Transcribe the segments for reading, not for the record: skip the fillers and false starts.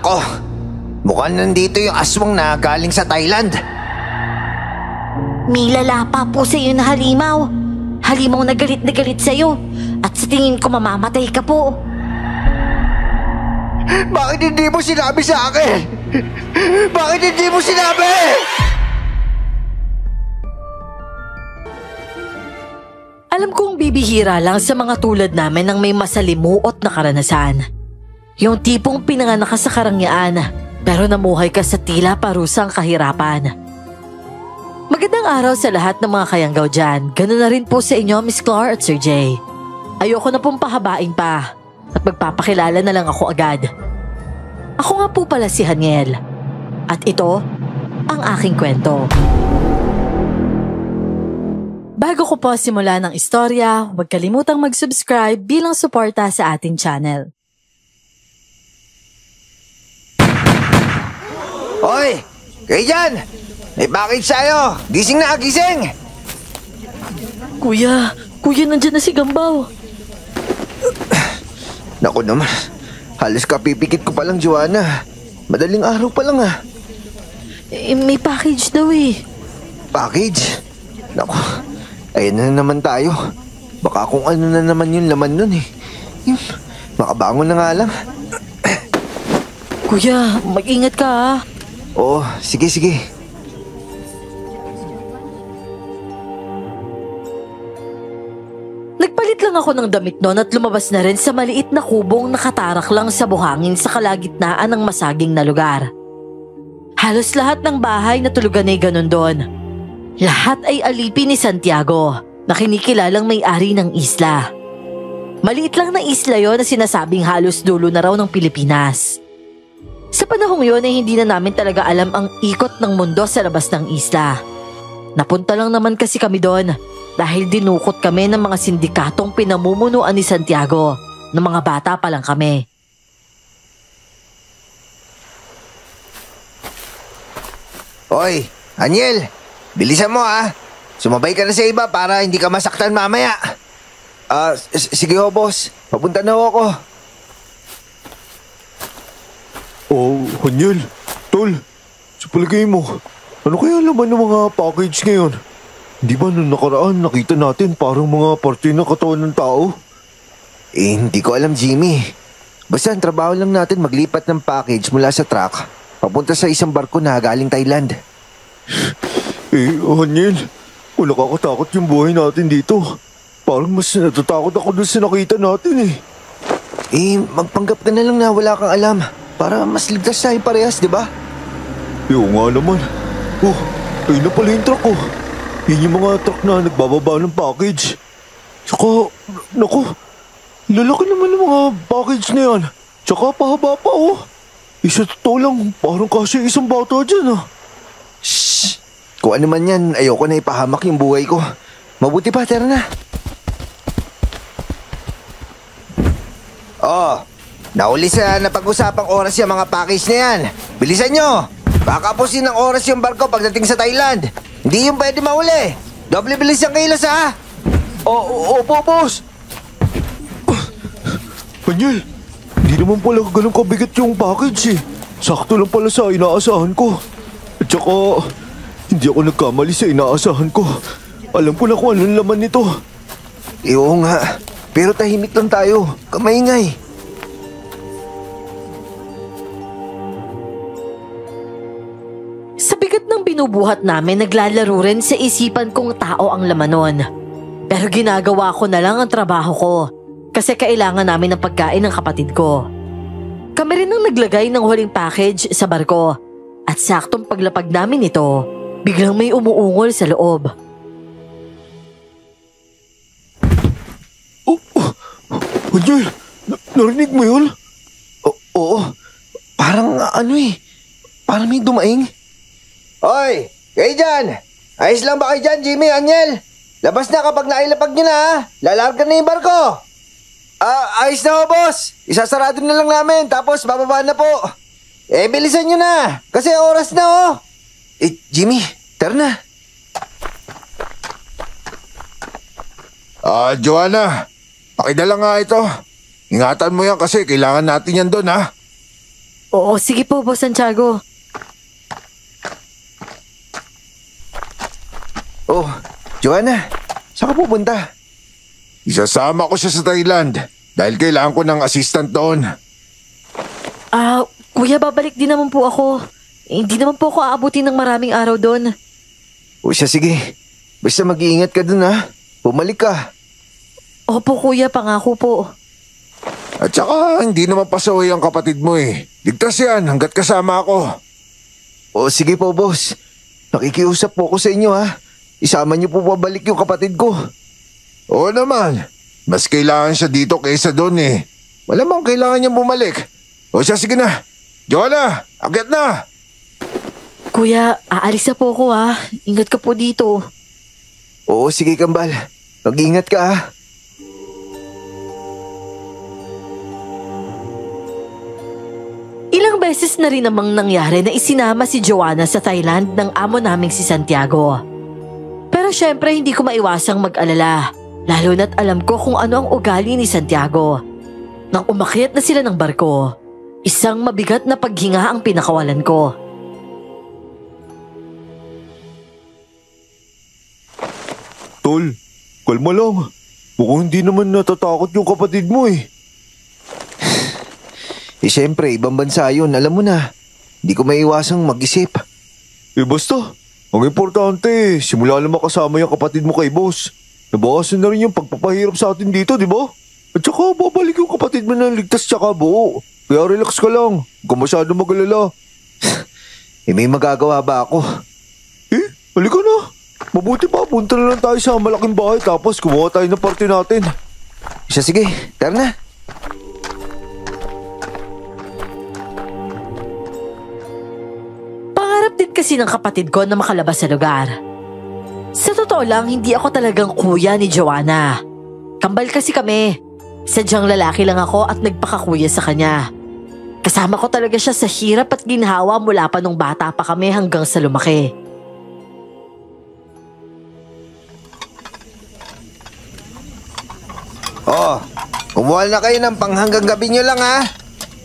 Nako, mukhang nandito yung aswang na galing sa Thailand. May lalapa po sa iyo na halimaw. Halimaw na galit sa'yo. At sa tingin ko mamamatay ka po. Bakit hindi mo sinabi sa akin? Bakit hindi mo sinabi? Alam kong bibihira lang sa mga tulad namin ng may masalimuot na karanasan. Yung tipong pinanganak ka sa karangyaan, pero namuhay ka sa tila parusang kahirapan. Magandang araw sa lahat ng mga kayanggaw dyan. Ganun na rin po sa inyo, Miss Clar at Sir Jay. Ayoko na pong pahabain pa at magpapakilala na lang ako agad. Ako nga po pala si Haniel. At ito ang aking kwento. Bago ko po simula ng istorya, huwag kalimutang mag-subscribe bilang suporta sa ating channel. Hoy! Kayo dyan! May package sa'yo! Gising na, gising! Kuya, nandyan na si Gambaw. Naku naman, halos kapipikit ko palang, Joanna. Madaling araw pa lang May package daw Package? Naku, ayan na naman tayo. Baka kung ano na naman yung laman nun makabangon na nga lang. Kuya, mag-ingat ka Oo, sige. Nagpalit lang ako ng damit noon at lumabas na rin sa maliit na kubong nakatarak lang sa buhangin sa kalagitnaan ng masaging na lugar. Halos lahat ng bahay na tulugan ay ganun doon. Lahat ay alipin ni Santiago na kinikilalang may-ari ng isla. Maliit lang na isla yon na sinasabing halos dulo na raw ng Pilipinas. Sa panahong yon ay hindi na namin talaga alam ang ikot ng mundo sa labas ng isla. Napunta lang naman kasi kami doon dahil dinukot kami ng mga sindikatong pinamumunuan ni Santiago na mga bata pa lang kami. Hoy, Aniel, bilisan mo Sumabay ka na sa iba para hindi ka masaktan mamaya. Sige ho, boss. Papunta na ho ako. Oh, Haniel, tol, sa palagay mo, ano kaya laman ng mga package ngayon? Di ba nung nakaraan nakita natin parang mga parte ng katawan ng tao? Hindi ko alam, Jimmy. Basta ang trabaho lang natin maglipat ng package mula sa truck papunta sa isang barko na galing Thailand. Haniel, kung nakakatakot yung buhay natin dito, parang mas natatakot ako dun sa nakita natin Magpanggap ka na lang na wala kang alam para mas ligtas tayo parehas, di ba? Oo nga naman. Ayun na pala yung truck Yun yung mga truck na nagbababa ng package. Tsaka, naku, lalaki naman ng mga package na yan. Tsaka pahaba pa Isa totoo lang, parang kasi isang bata dyan Shhh! Kung ano man yan, ayoko na ipahamak yung buhay ko. Mabuti pa, tara na. Nauli sa napag-usapang oras yung mga package na yan. Bilisan nyo! Baka pusin ng oras yung barko pagdating sa Thailand. Hindi yung pwede mauli. Doble bilis ang kilos, Opo, boss. Haniel, hindi naman pala ganun kabigat yung package Sakto lang pala sa inaasahan ko. At saka, hindi ako nagkamali sa inaasahan ko. Alam ko na kung anong laman nito. Oo nga, pero tahimik lang tayo. Kamaingay. Sa bigat ng binubuhat namin, naglalaro rin sa isipan kong tao ang laman nun. Pero ginagawa ko na lang ang trabaho ko kasi kailangan namin ng pagkain ng kapatid ko. Kami rin ang naglagay ng huling package sa barko at saktong paglapag namin ito, biglang may umuungol sa loob. Haniel, narinig mo yun? Oo, parang parang may dumaing. Hoy, kayo dyan! Ayos lang ba kayo dyan, Jimmy, Aniel? Labas na kapag nailapag nyo na, lalargan na yung barko. Ayos na ho, boss. Isasarado na lang namin, tapos bababa na po. Bilisan nyo na, kasi oras na Jimmy, tara na. Joanna, pakidala nga ito. Ingatan mo yan kasi kailangan natin yan doon, Oo, sige po, Boss Santiago. Oh, Joanna, saan ka pupunta? Isasama ko siya sa Thailand dahil kailangan ko ng assistant doon. Kuya, babalik din naman po ako. Hindi naman po ako aabutin ng maraming araw doon. O siya, sige. Basta mag-iingat ka dun ha. Bumalik ka. Opo kuya, pangako po. At saka hindi naman pasaway ang kapatid mo eh. Ligtas yan hanggat kasama ako. O sige po, boss. Nakikiusap po ako sa inyo ha. Isama niyo po pabalik yung kapatid ko. Oo naman. Mas kailangan siya dito kaysa doon eh. Malamang kailangan niya bumalik. O siya, sige na. Joanna, akyat na. Kuya, aalis na po ako ha. Ingat ka po dito. Oo, sige Kambal. Mag-ingat ka ha. Ilang beses na rin namang nangyari na isinama si Joanna sa Thailand ng amo naming si Santiago. Pero syempre hindi ko maiwasang mag-alala. Lalo na't alam ko kung ano ang ugali ni Santiago. Nang umakyat na sila ng barko, isang mabigat na paghinga ang pinakawalan ko. Tol, kalma lang. Mukhang hindi naman natatakot yung kapatid mo eh. Siyempre, ibang bansa yun. Alam mo na. Hindi ko maiwasang mag-isip. Basta. Ang importante, simula na makasama yung kapatid mo kay boss. Nabawasan na rin yung pagpapahirap sa atin dito, di ba? At saka babalik yung kapatid mo ng ligtas tsaka buo. Kaya relax ka lang. Huwag ka masyado mag-alala. May magagawa ba ako? Halika na. Mabuti pa, punta na lang tayo sa malaking bahay tapos kumuha tayo ng party natin. Siya, sige. Tara na. Pangarap din kasi ng kapatid ko na makalabas sa lugar. Sa totoo lang, hindi ako talagang kuya ni Joanna. Kambal kasi kami. Sadyang lalaki lang ako at nagpakakuya sa kanya. Kasama ko talaga siya sa hirap at ginhawa mula pa nung bata pa kami hanggang sa lumaki. Oh, kumuha na kayo ng panghanggang gabi nyo lang ha.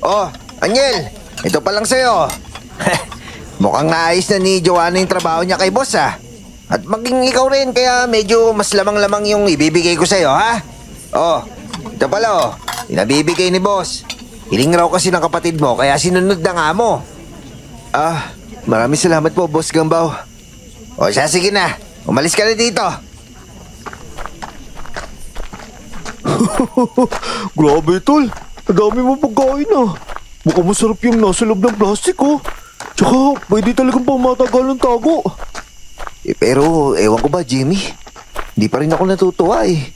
Oh, Anyel, ito pa lang sa'yo. Mukhang naayos na ni Joanna yung trabaho niya kay boss ha. At maging ikaw rin kaya medyo mas lamang-lamang yung ibibigay ko sa'yo ha. Oh, ito pala oh, pinabibigay ni boss. Hiling raw kasi ng kapatid mo kaya sinunod na nga mo. Maraming salamat po boss Gambaw. O siya, sige na, umalis ka na dito. Grabe tol, ang dami mo pagkain ah. Mukhang masarap yung nasa loob ng plastic oh. Tsaka pwede talagang pamatagal ng tago. Pero ewan ko ba Jimmy, hindi pa rin ako natutuwa eh.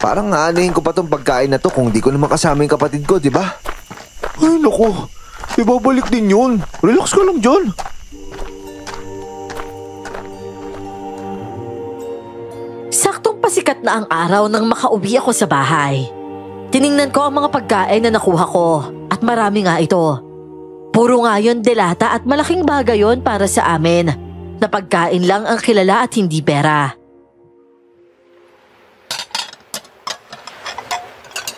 Parang aanuhin ko pa tong pagkain na to kung di ko naman kasama yung kapatid ko, di ba? Ay naku, ibabalik din yun. Relax ka lang dyan. Saktong pasikat na ang araw nang makauwi ako sa bahay. Tiningnan ko ang mga pagkain na nakuha ko at marami nga ito. Puro nga yun delata at malaking bagay yun para sa amin na pagkain lang ang kilala at hindi pera.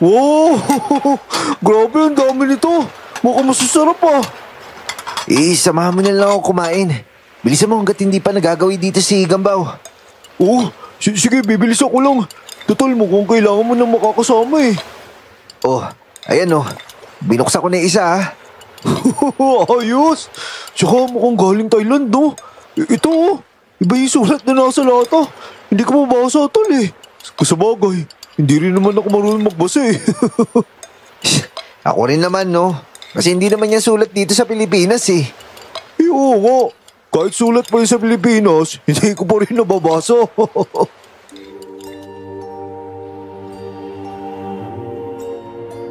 Wow! Grabe, ang dami nito. Mukhang masasarap ah. Samahan mo na lang ako kumain. Bilisan mo hanggat hindi pa nagagawi dito si Gambaw. Oh, sige, bibilis ako lang. Total, mukhang kailangan mo nang makakasama eh. Oh, ayan oh. Binuksan ko na yung isa ha. Ayos! Tsaka mukhang galing Thailand no. Ito oh, iba yung sulat na nasa lata. Hindi ko mabasa tol eh. Kasabagay, hindi rin naman ako marunong magbasa eh. Ako rin naman no. Kasi hindi naman yan sulat dito sa Pilipinas eh. Oo nga, kahit sulat pa yun sa Pilipinas, hindi ko pa rin nababasa.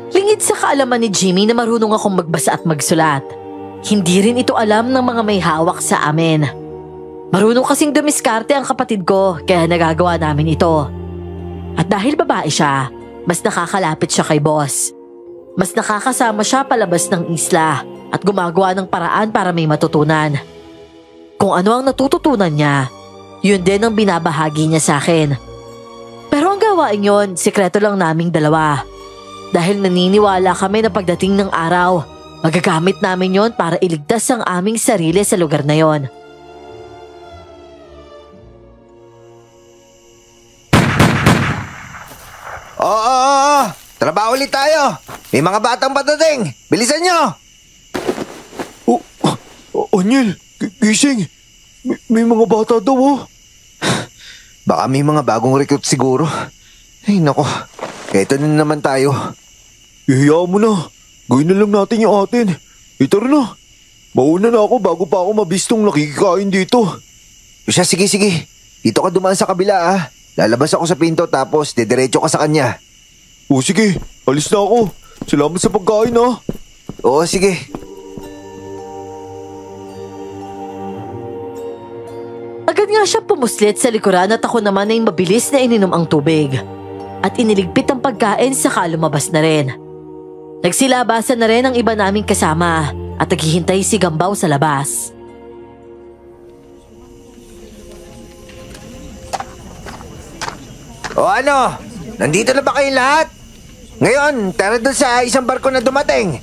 Lingid sa kaalaman ni Jimmy na marunong akong magbasa at magsulat. Hindi rin ito alam ng mga may hawak sa amin. Marunong kasing dumiskarte ang kapatid ko kaya nagagawa namin ito. At dahil babae siya, mas nakakalapit siya kay boss. Mas nakakasama siya palabas ng isla at gumagawa ng paraan para may matutunan. Kung ano ang natututunan niya, yun din ang binabahagi niya sa akin. Pero ang gawain yun, sikreto lang naming dalawa. Dahil naniniwala kami na pagdating ng araw, Magagamit namin yon para iligtas ang aming sarili sa lugar na yon. Oo. Trabaho ulit tayo. May mga batang patating. Bilisan nyo. Anyel, gising. May mga bata daw oh. Baka may mga bagong recruit siguro. Ay nako, eto na naman tayo. Ihiyaan mo na. Gawin na lang natin yung atin. Tara na. Mauna na ako bago pa ako mabistong nakikikain dito. Siya, sige. Dito ka dumaan sa kabila ah. Lalabas ako sa pinto tapos didiretso ka sa kanya. O sige, alis na ako. Salamat sa pagkain ah. Oo, sige. Agad nga siya pumuslit sa likuran at ako naman ay mabilis na ininom ang tubig. At iniligpit ang pagkain saka lumabas na rin. Nagsilabasan na rin ang iba naming kasama at naghihintay si Gambaw sa labas. O ano? Nandito na ba kayong lahat? Ngayon, tara doon sa isang barko na dumating.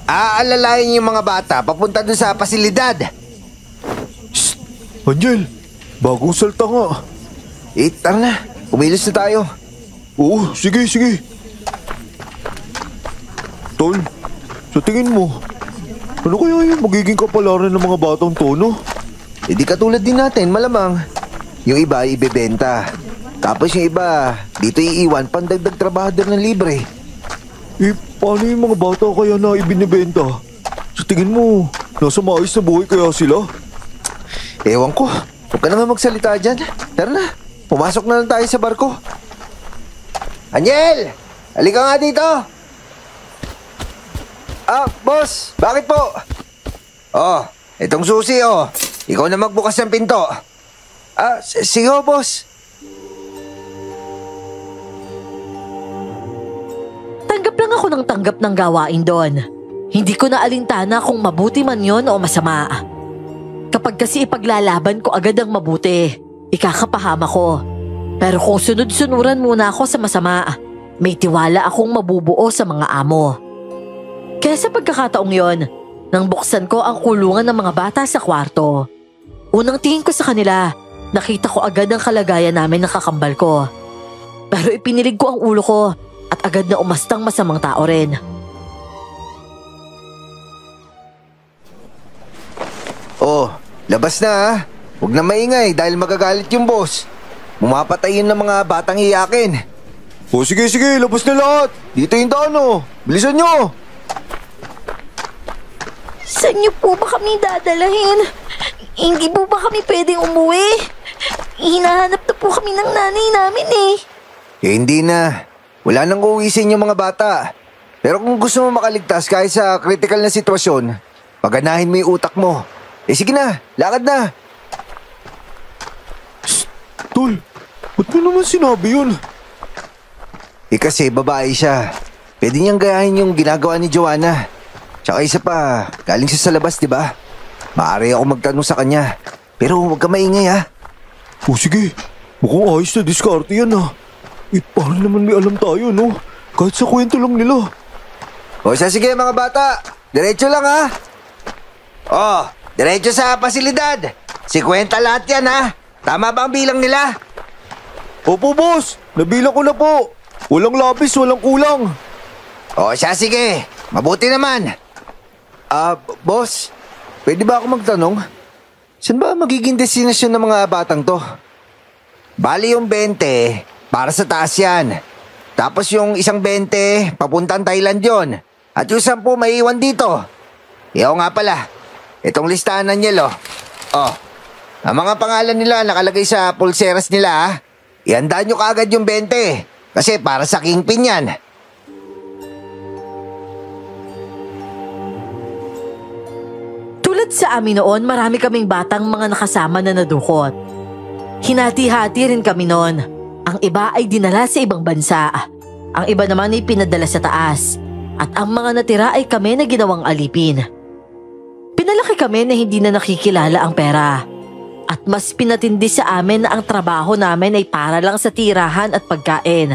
Aalalayan yung mga bata papunta doon sa pasilidad. Anyel, bagong salta nga. Tara na. Kumilos na tayo. Oo, sige. Tol, sa tingin mo, ano kaya yung magiging kapalaran ng mga batang to, no? Di katulad din natin, malamang. Yung iba ibebenta. Tapos yung iba, dito iiwan pandagdag trabahador ng libre. Paano yung mga bata kaya na ibinibenta? Sa tingin mo, nasa maayos na buhay kaya sila? Ewan ko. Huwag ka na nga magsalita dyan. Tara na. Pumasok na lang tayo sa barko. Anyel! Halika nga dito. Boss. Bakit po? Itong susi Ikaw na magbukas ng pinto. Sige boss. Tanggap lang ako ng tanggap ng gawain doon. Hindi ko na alintana kung mabuti man yon o masama. Kapag kasi ipaglalaban ko agad ang mabuti, ikakapahama ko. Pero kung sunod-sunuran muna ako sa masama, may tiwala akong mabubuo sa mga amo. Kaya sa pagkakataong yon, nang buksan ko ang kulungan ng mga bata sa kwarto, unang tingin ko sa kanila, nakita ko agad ang kalagayan namin ng kakambal ko. Pero ipinilig ko ang ulo ko at agad na umastang masamang tao rin. Labas na Huwag na maingay dahil magagalit yung boss. Mumapatayin ng mga batang iyakin. Sige, labas na lahat. Dito yung daan Bilisan nyo. Saan niyo po ba kami dadalahin? Hindi po ba kami pwedeng umuwi? Hinahanap na po kami ng nanay namin Hindi na. Wala nang uuwisin yung mga bata. Pero kung gusto mo makaligtas kahit sa critical na sitwasyon, paganahin mo yung utak mo. Sige na, lakad na. Tol, ba't mo naman sinabi yun? Kasi babae siya. Pwede niyang gayahin yung ginagawa ni Joanna. Tsaka isa pa, galing siya sa labas, di ba? Maaari ako magtanong sa kanya. Pero huwag ka maingay Sige, mukhang ayos na diskarte yan parang naman may alam tayo Kahit sa kwento lang nila. Sige mga bata, diretso lang diretso sa pasilidad. 50 lahat yan Tama ba ang bilang nila? Opo boss, nabilang ko na po. Walang labis, walang kulang. Sige, mabuti naman. Boss, pwede ba ako magtanong? Saan ba magiging destinasyon ng mga batang to? Bali yung 20, para sa taas yan. Tapos yung isang 20, papuntang Thailand yon. At yung 10 may iwan dito. Nga pala, itong listahan ng Niel ang mga pangalan nila nakalagay sa pulseras nila Ihandaan nyo kaagad yung 20. Kasi para sa kingpin yan. Tulad sa amin noon, marami kaming batang mga nakasama na nadukot. Hinati-hati rin kami noon. Ang iba ay dinala sa ibang bansa. Ang iba naman ay pinadala sa taas. At ang mga natira ay kami na ginawang alipin. Pinalaki kami na hindi na nakikilala ang pera. At mas pinatindi sa amin na ang trabaho namin ay para lang sa tirahan at pagkain.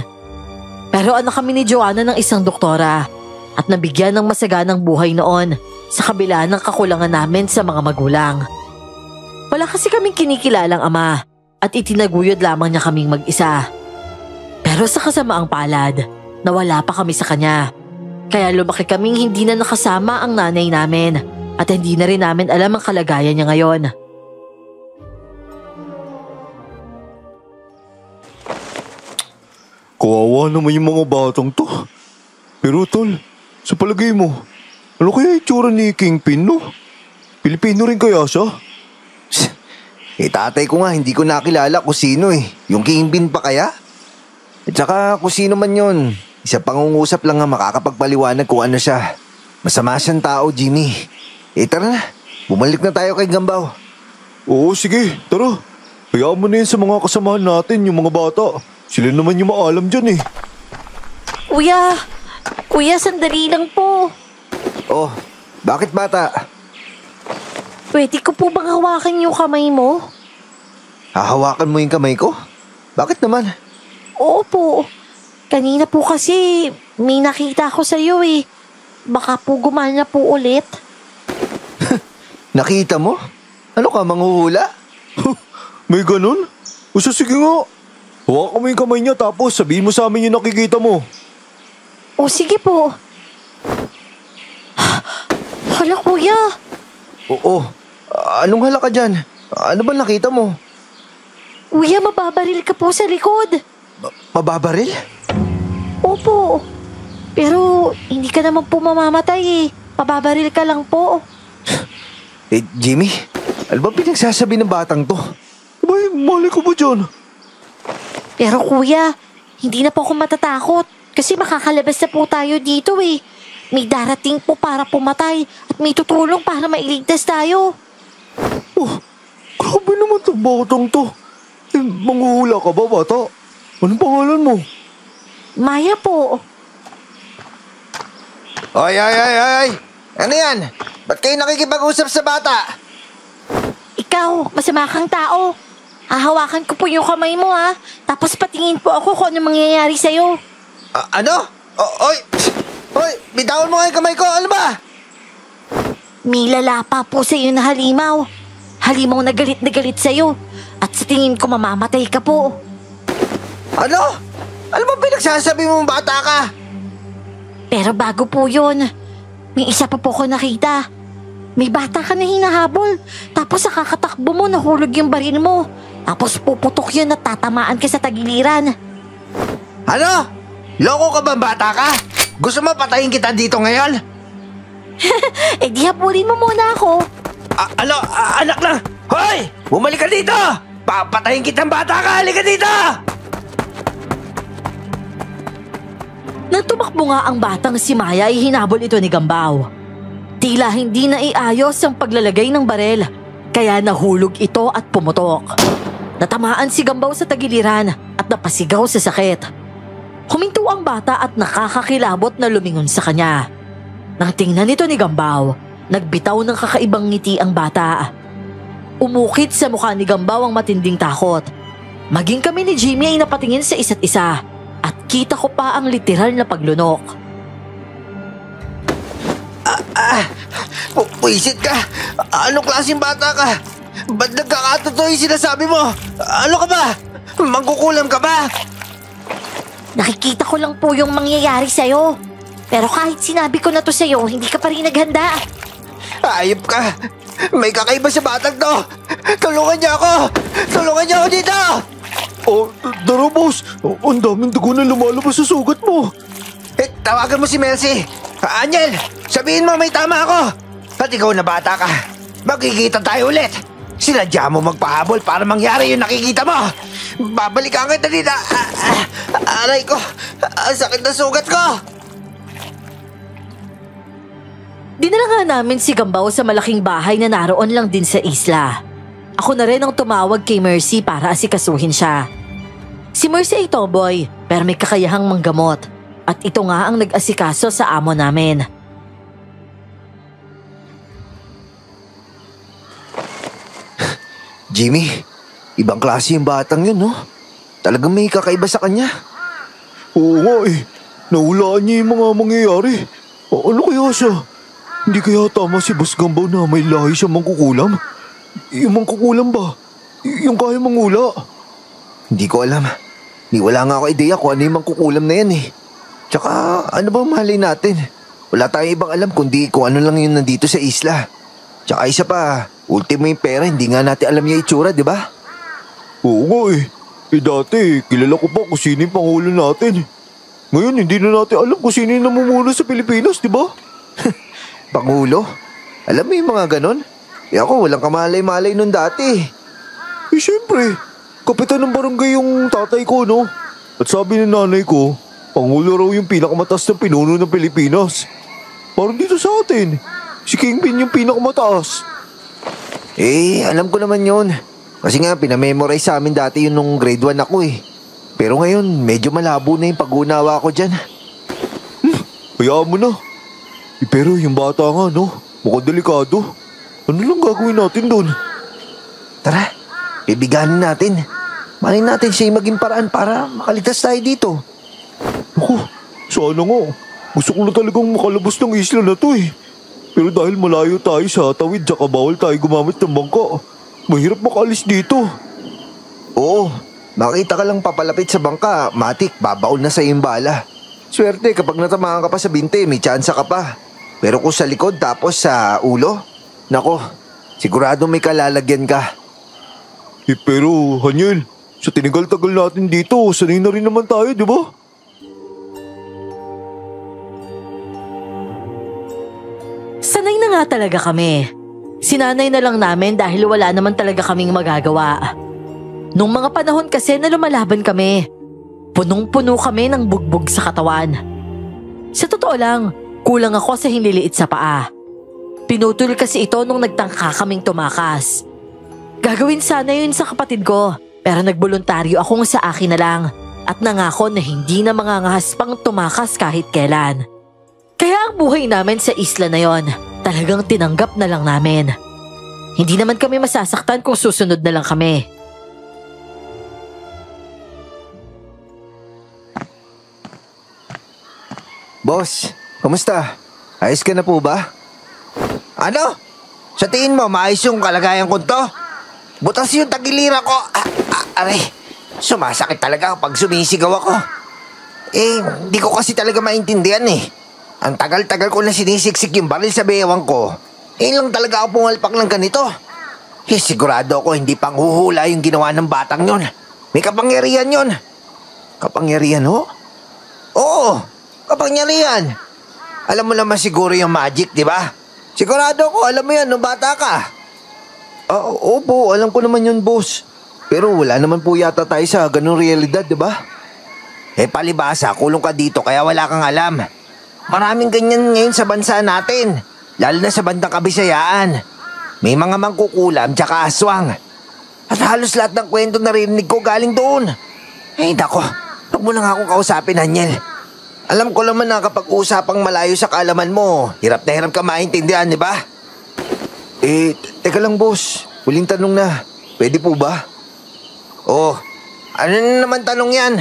Pero anak kami ni Joanna ng isang doktora at nabigyan ng masaganang buhay noon sa kabila ng kakulangan namin sa mga magulang. Wala kasi kaming kinikilalang ama at itinaguyod lamang niya kaming mag-isa. Pero sa kasamaang palad, nawala pa kami sa kanya. Kaya lumaki kaming hindi na nakasama ang nanay namin at hindi na rin namin alam ang kalagayan niya ngayon. Kawawa naman yung mga batang to. Pero tol, sa palagay mo, ano kaya itsura ni Kingpin, no? Pilipino rin kaya siya? Tatay ko nga, hindi ko nakilala kung sino Yung Kingpin pa kaya? At saka kung sino man yun, isa pangungusap lang nga makakapagpaliwanag kung ano siya. Masama siyang tao, Jimmy. Tara na, bumalik na tayo kay Gambaw. Oo, sige, tara. Hayaan mo na yun sa mga kasamahan natin, yung mga bata. Sila naman yung maalam dyan Kuya, sandali lang po. Oh, bakit bata? Pwede ko po bang hawakan yung kamay mo? Hahawakan mo yung kamay ko? Bakit naman? Oo po. Kanina po kasi may nakita ko sa iyo Baka po gumana po ulit. Nakita mo? Ano ka, manghuhula? May ganun? O sige nga. Hawakan mo yung kamay niya tapos sabihin mo sa amin yung nakikita mo. O sige po. Hala kuya. Oo. Anong hala ka dyan? Ano ba nakita mo? Kuya, mababaril ka po sa likod. Mababaril? Opo. Pero hindi ka naman po mamamatay Mababaril ka lang po. Jimmy, ano ba pinagsasabi ng batang to? Abay, mali ko ba dyan? Pero kuya, hindi na po ako matatakot. Kasi makakalabas na po tayo dito May darating po para pumatay at may tutulong para mailigtas tayo. Oh, grabe naman itong batang to. Manghuhula ka ba, bata? Anong pangalan mo? Maya po. Ay! Ano yan? Ba't kayo nakikipag-usap sa bata? Ikaw, masama kang tao. Hahawakan ko po yung kamay mo Tapos patingin po ako kung ano mangyayari sa'yo. Ano? Oy, bitawan mo nga yung kamay ko. Ano ba? May lalapa po sa'yo na halimaw. Halimaw na galit sa'yo. At sa tingin ko mamamatay ka po. Ano? Ano ba pinagsasabi mo, bata ka? Pero bago po yun, may isa pa po ko nakita. May bata ka na hinahabol. Tapos sa kakatakbo mo, nahulog yung baril mo. Tapos puputok yun at tatamaan ka sa tagiliran. Ano? Loko ka ba, bata ka? Gusto mo patayin kita dito ngayon? Di habulin mo muna ako. Anak na! Hoy! Bumalik ka dito! Papatayin kitang bata ka! Halika dito! Nang tumakbo nga ang batang si Maya ay hinabol ito ni Gambaw. Tila hindi na iayos ang paglalagay ng barel, kaya nahulog ito at pumutok. Natamaan si Gambaw sa tagiliran at napasigaw sa sakit. Huminto ang bata at nakakakilabot na lumingon sa kanya. Nang tingnan nito ni Gambaw, nagbitaw ng kakaibang ngiti ang bata. Umukit sa mukha ni Gambaw ang matinding takot. Maging kami ni Jimmy ay napatingin sa isa't isa at kita ko pa ang literal na paglunok. Puisit ka! Anong klaseng bata ka? Ba't nagkakatotoo yung sinasabi mo? Ano ka ba? Mangkukulam ka ba? Nakikita ko lang po yung mangyayari sa'yo. Pero kahit sinabi ko na to sa'yo, hindi ka pa rin naghanda. Ayop ka! May kakaiba sa batang to! Tulungan niyo ako! Tulungan niyo ako dito! Tara boss! Ang daming dugo na lumalabas sa sugat mo! Tawagan mo si Mercy! Angel! Sabihin mo may tama ako! At ikaw na bata ka! Magkikita tayo ulit! Sinadya mo magpahabol para mangyari yung nakikita mo! Babalik ka kita dito! Aray ko! Ang sakit na sugat ko! Dinala nga namin si Gambaw sa malaking bahay na naroon lang din sa isla. Ako na rin ang tumawag kay Mercy para asikasuhin siya. Si Mercy ay tomboy pero may kakayahang manggamot at ito nga ang nag-asikaso sa amo namin. Jimmy, ibang klase yung batang yun, no? Talagang may kakaiba sa kanya. Oo nga Nahulaan niya yung mga mangyayari. Ano kaya siya? Hindi kaya tama si Boss Gambaw na may lahi siya mangkukulam? Yung mangkukulam ba? Yung kaya mangula? Hindi ko alam. Wala nga ako ideya kung ano yung mangkukulam na yan eh. Tsaka ano ba mahalin natin? Wala tayong ibang alam kundi kung ano lang yung nandito sa isla. Tsaka isa pa, ultimo yung pera, hindi nga natin alam yung itsura, di ba? Oo nga eh. Dati, kilala ko pa kung sino yung pangulo natin. Ngayon, hindi na natin alam kung sino yung namumuno sa Pilipinas, di ba? Pangulo? Alam mo yung mga ganon? Ako, walang kamalay-malay nun dati. Eh, syempre. Kapitan ng barangay yung tatay ko, no? At sabi ng nanay ko, pangulo raw yung pinakamataas na pinuno ng Pilipinas. Parang dito sa atin. Si Kingpin yung pinakamataas. Alam ko naman yun. Kasi nga, pinamemorize sa amin dati yun nung grade 1 ako eh. Pero ngayon, medyo malabo na yung pag-unawa ko dyan. Hayaan mo na. Pero yung bata nga, no? Mukhang delikado. Ano lang gagawin natin doon? Tara, bibiganin natin. Malay natin siya maging paraan para makaligtas tayo dito. Ako, sana nga. Gusto ko na talagang makalabas ng isla na to eh. Pero dahil malayo tayo sa tawid, tsaka bawal tayo gumamit ng bangka, mahirap makaalis dito. Oo, makita ka lang papalapit sa bangka, matik, babaon na sa yung bala. Swerte kapag natamaan ka pa sa binte, may tsansa ka pa. Pero kung sa likod tapos sa ulo, nako, sigurado may kalalagyan ka. Pero, Haniel, sa tinigal-tagal natin dito, sanay na rin naman tayo, di ba? Sanay na nga talaga kami. Sinanay na lang namin dahil wala naman talaga kaming magagawa. Nung mga panahon kasi na lumalaban kami, punong-puno kami ng bugbog sa katawan. Sa totoo lang, kulang ako sa hinliliit sa paa. Pinutol kasi ito nung nagtangka kaming tumakas. Gagawin sana yun sa kapatid ko, pero nagboluntaryo akong sa akin na lang at nangako na hindi na mangangahas pang tumakas kahit kailan. Kaya ang buhay namin sa isla na yon, talagang tinanggap na lang namin. Hindi naman kami masasaktan kung susunod na lang kami. Boss, kamusta? Ayos ka na po ba? Ano? Sa tingin mo, maayos yung kalagayan ko to? Butas yung tagilira ko. Aray, sumasakit talaga pag sumisigaw ako. Hindi ko kasi talaga maintindihan eh. Ang tagal-tagal ko na sinisiksik yung baril sa bewang ko. Lang talaga ako pumalpak ng ganito. Sigurado ako hindi pang huhula yung ginawa ng batang yon. May kapangyarihan yon. Kapangyarihan ho? Oo, kapangyarihan. Alam mo naman siguro yung magic, di ba? Sigurado ako, alam mo yan nung bata ka. Opo, alam ko naman yun, boss. Pero wala naman po yata tayo sa ganung realidad, di ba? Palibasa, kulong ka dito kaya wala kang alam. Maraming ganyan ngayon sa bansa natin, lalo na sa bandang Kabisayaan. May mga mangkukulam tsaka aswang. At halos lahat ng kwento narinig ko galing doon. Nako, huwag mo lang akong kausapin, Haniel. Alam ko naman na kapag usapang malayo sa kaalaman mo, hirap na hirap ka maintindihan, di ba? Teka lang, boss. Huling tanong na. Pwede po ba? Ano na naman tanong yan?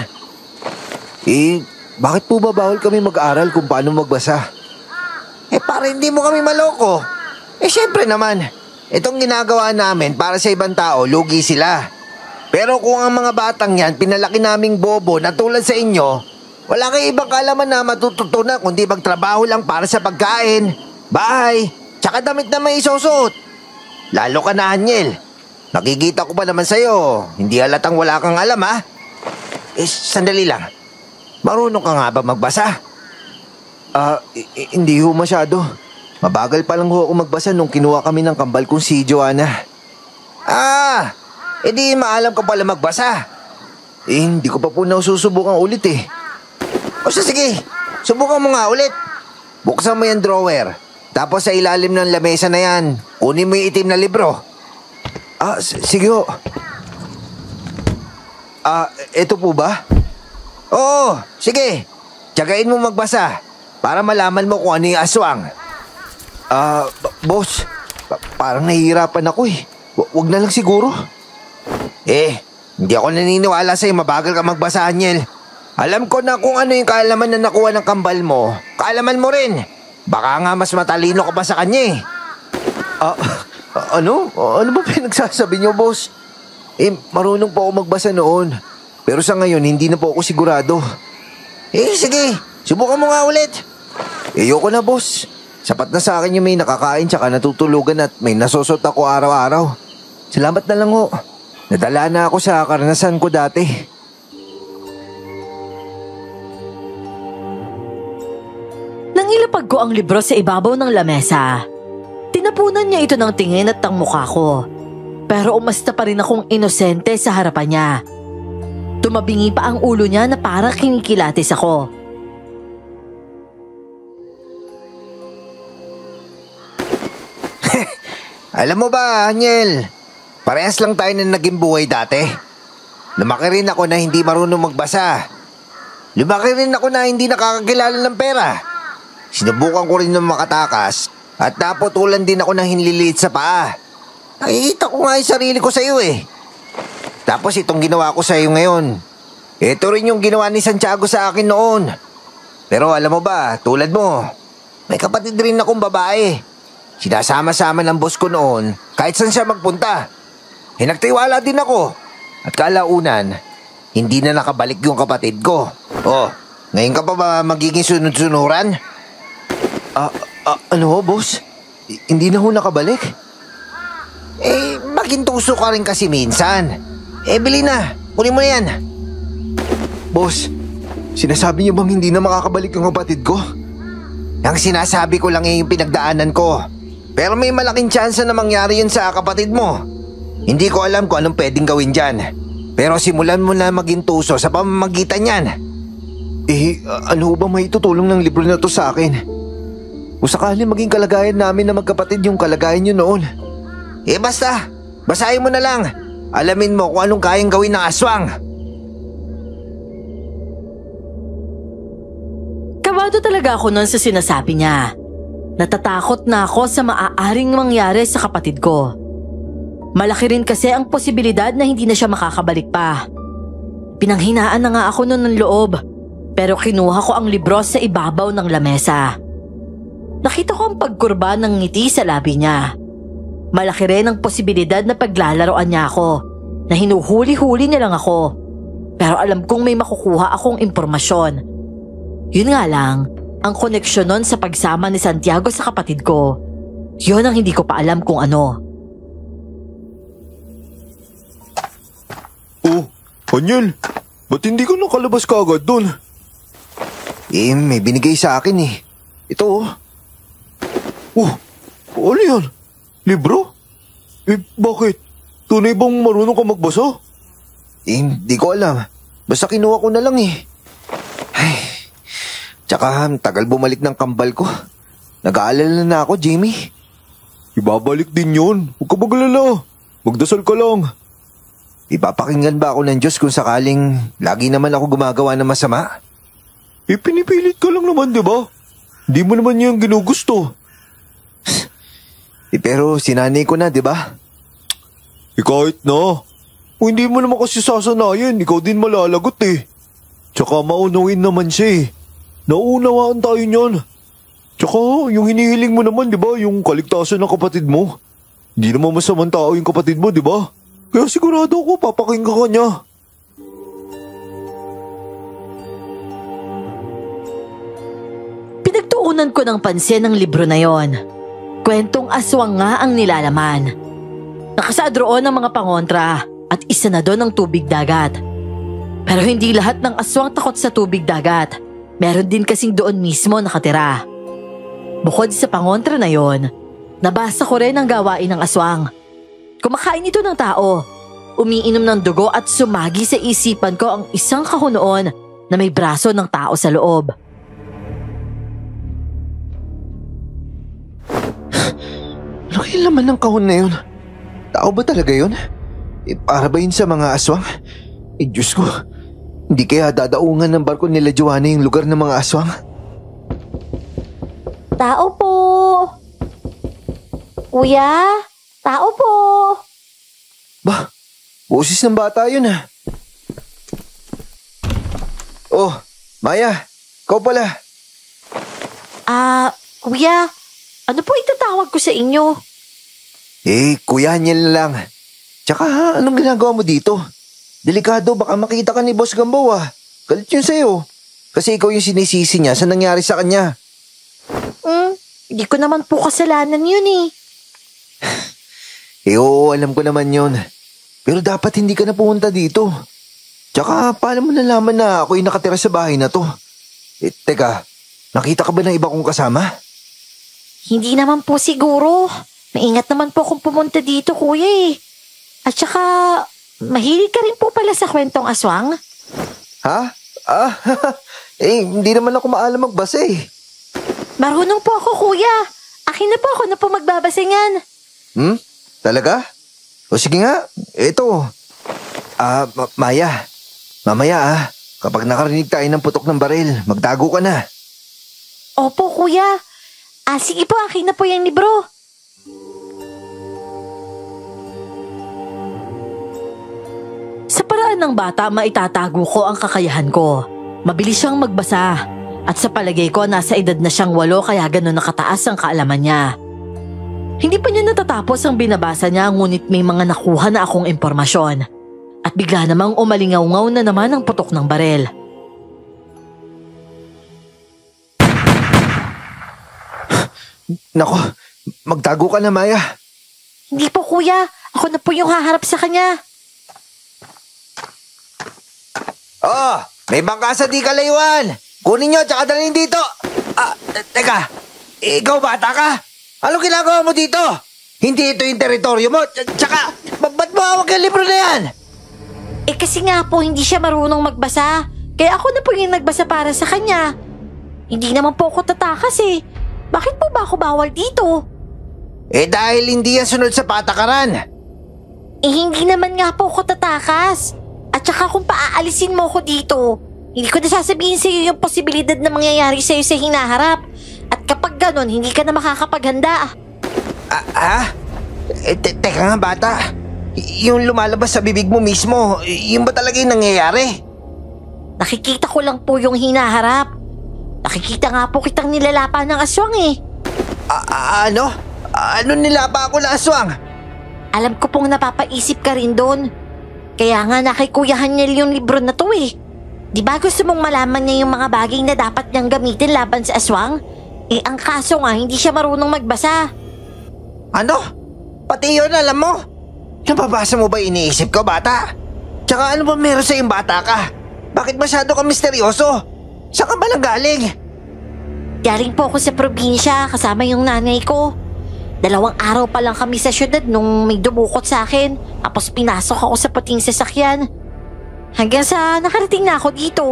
Bakit po ba bawal kami mag-aral kung paano magbasa? Para hindi mo kami maloko. Syempre naman, itong ginagawa namin para sa ibang tao, lugi sila. Pero kung ang mga batang yan, pinalaki naming bobo na tulad sa inyo, wala kang ibang kaalaman na matututunan kundi magtrabaho lang para sa pagkain, bahay, tsaka damit na may isusuot. Lalo ka na, Haniel. Nakikita ko pa naman sa'yo, hindi halatang wala kang alam, ha? Sandali lang. Marunong ka nga ba magbasa? Hindi ho masyado. Mabagal pa lang ho ako magbasa nung kinuha kami ng kambal kong si Joanna. Di maalam ka pala magbasa. Hindi ko pa po naususubukan ulit eh. Sige, subukan mo nga ulit. Buksan mo yung drawer. Tapos sa ilalim ng lamesa na yan, kunin mo yung itim na libro. Sige ho. Ito po ba? Oo, sige. Tiyagain mo magbasa para malaman mo kung ano yung aswang. Boss, parang nahihirapan ako eh. Wag na lang siguro. Hindi ako naniniwala sa'yo mabagal ka magbasa, Haniel. Alam ko na kung ano yung kaalaman na nakuha ng kambal mo. Kaalaman mo rin. Baka nga mas matalino ka pa sa kanya eh. Ano? Ano ba pinagsasabi niyo, boss? Marunong po ako magbasa noon. Pero sa ngayon, hindi na po ako sigurado. Sige. Subukan mo nga ulit. Ayoko na, boss. Sapat na sa akin yung may nakakain tsaka natutulugan at may nasusot ako araw-araw. Salamat na lang ho. Nadala na ako sa karanasan ko dati. Nang ilapag ko ang libro sa ibabaw ng lamesa, tinapunan niya ito ng tingin at ng mukha ko. Pero umasta pa rin akong inosente sa harapan niya. Tumabingi pa ang ulo niya na parang kinikilatis ako. Alam mo ba, Haniel? Parehas lang tayo na naging buhay dati. Lumaki rin ako na hindi marunong magbasa. Lumaki rin ako na hindi nakakakilala ng pera. Sinubukan ko rin ng makatakas at naputulan din ako ng hinliliit sa paa. Nakikita ko nga yung sarili ko sa iyo eh. Tapos itong ginawa ko sa iyo ngayon. Ito rin yung ginawa ni Santiago sa akin noon. Pero alam mo ba, tulad mo, may kapatid rin akong babae. Sinasama-sama ng boss ko noon kahit saan siya magpunta. Nagtiwala din ako. At kalaunan, hindi na nakabalik yung kapatid ko. Ngayon ka pa ba magiging sunod-sunuran? Ano, boss? Hindi na ho nakabalik? Maging tuso ka rin kasi minsan. Bili na. Kunin mo na yan. Boss, sinasabi niyo bang hindi na makakabalik yung kapatid ko? Ang sinasabi ko lang yung pinagdaanan ko. Pero may malaking tsansa na mangyari yun sa kapatid mo. Hindi ko alam kung anong pwedeng gawin dyan. Pero simulan mo na maging tuso sa pamamagitan yan. Ano ba may tutulong ng libro na to sa akin? Kung sakali maging kalagayan namin na magkapatid yung kalagayan niyo noon. Basta. Basahin mo na lang. Alamin mo kung anong kayang gawin ng aswang. Kabado talaga ako noon sa sinasabi niya. Natatakot na ako sa maaaring mangyari sa kapatid ko. Malaki rin kasi ang posibilidad na hindi na siya makakabalik pa. Pinanghinaan na nga ako noon ng loob, pero kinuha ko ang libro sa ibabaw ng lamesa. Nakita ko ang pagkurba ng ngiti sa labi niya. Malaki rin ang posibilidad na paglalaroan niya ako, na hinuhuli-huli niya lang ako. Pero alam kong may makukuha akong impormasyon. Yun nga lang, ang koneksyon nun sa pagsama ni Santiago sa kapatid ko, yun ang hindi ko pa alam kung ano. Haniel, ba't hindi ka nakalabas ka agad dun? May binigay sa akin eh. Ito Ano yan? Libro? Bakit? Tunay bang marunong ka magbasa? Hindi ko alam. Basta kinuha ko na lang eh. Tsaka tagal bumalik ng kambal ko. Nag-aalala na ako, Jamie. Ibabalik din yun. Huwag ka maglala. Magdasal ka lang. Ipapakinggan ba ako ng Diyos kung sakaling lagi naman ako gumagawa ng masama? Pinipilit ka lang naman, di ba? Hindi mo naman yung ginugusto. Pero sinanay ko na, di ba? Kahit na. Kung hindi mo naman kasi sasanayan, ikaw din malalagot eh. Tsaka maunuin naman siya eh. Nauunawaan tayo niyan. Tsaka yung hinihiling mo naman, di ba? Yung kaligtasan ng kapatid mo. Hindi naman masamang tao yung kapatid mo, di ba? Kaya sigurado ako papakinggan ka niya. Pinagtuunan ko ng pansin ang libro na yon. Kwentong aswang nga ang nilalaman. Nakasaad roon ang mga pangontra at isa na doon ang tubig dagat. Pero hindi lahat ng aswang takot sa tubig dagat. Meron din kasing doon mismo nakatira. Bukod sa pangontra na yon, nabasa ko rin ang gawain ng aswang. Kumakain ito ng tao, umiinom ng dugo at sumagi sa isipan ko ang isang kahon noon na may braso ng tao sa loob. Ano kaya laman ng kahon na yun? Tao ba talaga yun? Para ba yun sa mga aswang? Diyos ko, hindi kaya dadaungan ng barko nila Joanna yung lugar ng mga aswang? Tao po! Kuya? Tao po! Ba, boses ng bata yun ah. Oh, Maya, ikaw pala. Kuya, ano po itatawag ko sa inyo? Kuya Haniel na lang. Tsaka anong ginagawa mo dito? Delikado, baka makita ka ni Boss Gambo Galit yun sa'yo. Kasi ikaw yung sinisisi niya sa nangyari sa kanya. Hindi ko naman po kasalanan yun Oo, alam ko naman yun. Pero dapat hindi ka na pumunta dito. Tsaka paano mo nalaman na ako yung nakatira sa bahay na to? Teka, nakita ka ba ng iba kong kasama? Hindi naman po siguro. Maingat naman po akong pumunta dito, kuya At saka, mahilig ka rin po pala sa kwentong aswang? Ha? Hindi naman ako maalam magbasa Marunong po ako, kuya. Akin na po ako na po magbabasa niyan. Talaga? O sige nga, ito. Maya, mamaya kapag nakarinig tayo ng putok ng baril, magtago ka na. Opo, kuya. Sige po, akin na po yung libro. Sa paraan ng bata, maitatago ko ang kakayahan ko. Mabilis siyang magbasa. At sa palagay ko, nasa edad na siyang 8 kaya gano'n nakataas ang kaalaman niya. Hindi pa niya natatapos ang binabasa niya ngunit may mga nakuha na akong impormasyon. At bigla namang umalingaw-ngaw na naman ang putok ng baril. Nako, magtago ka na, Maya. Hindi po, kuya. Ako na po yung haharap sa kanya. May bangka sa di kalayuan. Kunin nyo, tsaka dalhin dito. Teka, ikaw bata ka? Anong ginagawa mo dito? Hindi ito yung teritoryo mo. Tsaka, ba't mo hawak yung libro na yan? Kasi nga po, hindi siya marunong magbasa. Kaya ako na po yung nagbasa para sa kanya. Hindi naman po ako tatakas Bakit po ba ako bawal dito? Dahil hindi yan sunod sa patakaran. Hindi naman nga po ako tatakas. At saka kung paaalisin mo ako dito, hindi ko na sasabihin sa iyo yung posibilidad na mangyayari sa iyo sa hinaharap. At kapag ganon, hindi ka na makakapaghanda. Teka nga bata. Yung lumalabas sa bibig mo mismo, yun ba talaga yung nangyayari? Nakikita ko lang po yung hinaharap. Nakikita nga po kitang nilalapa ng aswang Ano? Ano nilapa ako na aswang? Alam ko pong napapaisip ka rin doon. Kaya nga nakikuyahan niya yung libro na to Di ba gusto mong malaman niya yung mga bagay na dapat niyang gamitin laban sa aswang? Ang kaso nga, hindi siya marunong magbasa. Ano? Pati yun, alam mo? Nababasa mo ba iniisip ko, bata? Tsaka ano ba meron sa yung bata ka? Bakit masyado ka misteryoso? Saan ka ba nanggaling? Galing po ako sa probinsya kasama yung nanay ko. 2 araw pa lang kami sa syudad nung may dumukot sa akin. Tapos pinasok ako sa puting sasakyan. Hanggang sa nakarating na ako dito.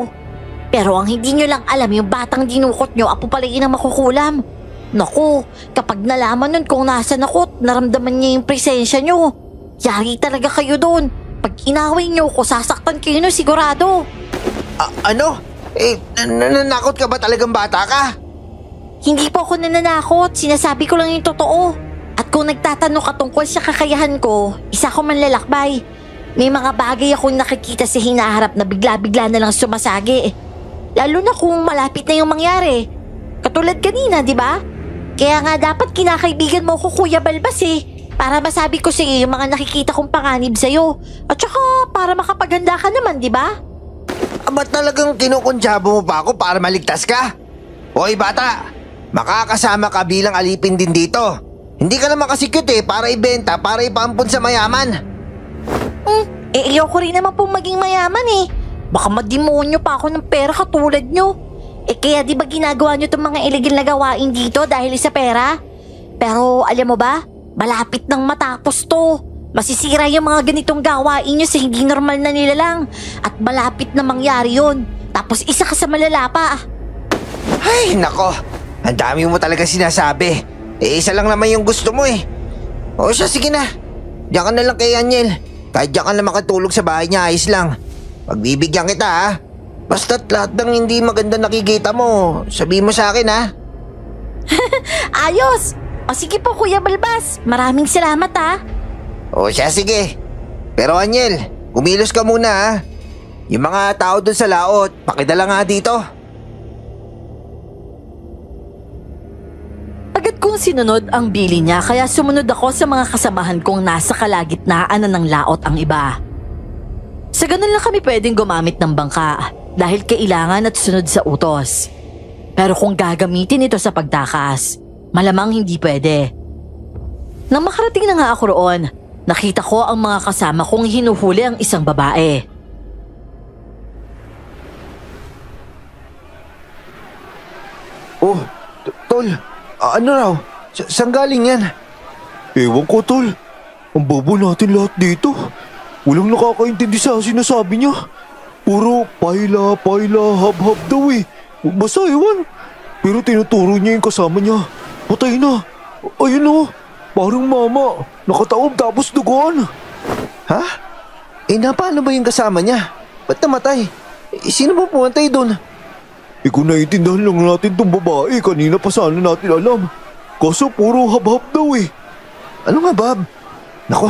Pero ang hindi nyo lang alam, yung batang dinukot nyo, apo pala yun ang makukulam. Naku, kapag nalaman nun kung nasan ako, naramdaman niya yung presensya nyo. Yari talaga kayo doon. Pag inaway nyo ko, sasaktan kayo no, sigurado. Ano? Nananakot ka ba talagang bata ka? Hindi po ako nananakot, sinasabi ko lang yung totoo. At kung nagtatanong ka tungkol sa kakayahan ko, isa ko manlalakbay. May mga bagay akong nakikita sa hinaharap na bigla-bigla na lang sumasagi. Lalo na kung malapit na yung mangyari. Katulad kanina, di ba? Kaya nga dapat kinakaibigan mo ko, Kuya Balbas para masabi ko sa iyo yung mga nakikita kong panganib sa'yo. At saka para makapaghanda ka naman, di ba? Ba't talagang kinukundyabo mo pa ako para maligtas ka? Hoy bata, makakasama ka bilang alipin din dito. Hindi ka naman kasi cute para ibenta, para ipampun sa mayaman. Ayoko rin naman pong maging mayaman Baka mademonyo pa ako ng pera katulad nyo. Kaya di ba ginagawa nyo itong mga illegal na gawain dito dahil sa pera? Pero alam mo ba, malapit nang matapos to. Masisira yung mga ganitong gawain nyo sa hindi normal na nilalang. At malapit na mangyari yun. Tapos isa ka sa malala pa. Ay, nako. Ang dami mo talaga sinasabi. Isa lang naman yung gusto mo O siya, sige na. Diyan ka na lang kay Aniel. Kahit diyan ka na makatulog sa bahay niya, ayos lang. Pagbibigyan kita Basta't lahat ng hindi maganda nakikita mo, sabihin mo sa akin Ayos! O sige po Kuya Balbas, maraming salamat O siya, sige. Pero Aniel, kumilos ka muna Yung mga tao dun sa laot, pakidala nga dito. Pilit kong sinunod ang bili niya kaya sumunod ako sa mga kasamahan kong nasa kalagitnaan na ng laot ang iba. Sa ganun lang kami pwedeng gumamit ng bangka dahil kailangan at sunod sa utos. Pero kung gagamitin ito sa pagtakas, malamang hindi pwede. Nang makarating na nga ako roon, nakita ko ang mga kasama kong hinuhuli ang isang babae. Oh, tol, ano raw? Saan galing yan? Ewan ko, tol. Ang bobo natin lahat dito. Walang nakakaintindi sa sinasabi niya. Puro paila, hab-hab daw eh. Basta ewan. Pero tinuturo niya yung kasama niya. Patay na. Ayun o. Parang mama. Nakataob tapos duguan. Ha? Paano ba yung kasama niya? Ba't namatay? Sino ba pumatay doon? Kung naiintindihan lang natin tong babae, kanina pa sana natin alam. Kaso puro hab-hab daw eh. Ano nga, Bob? Nako,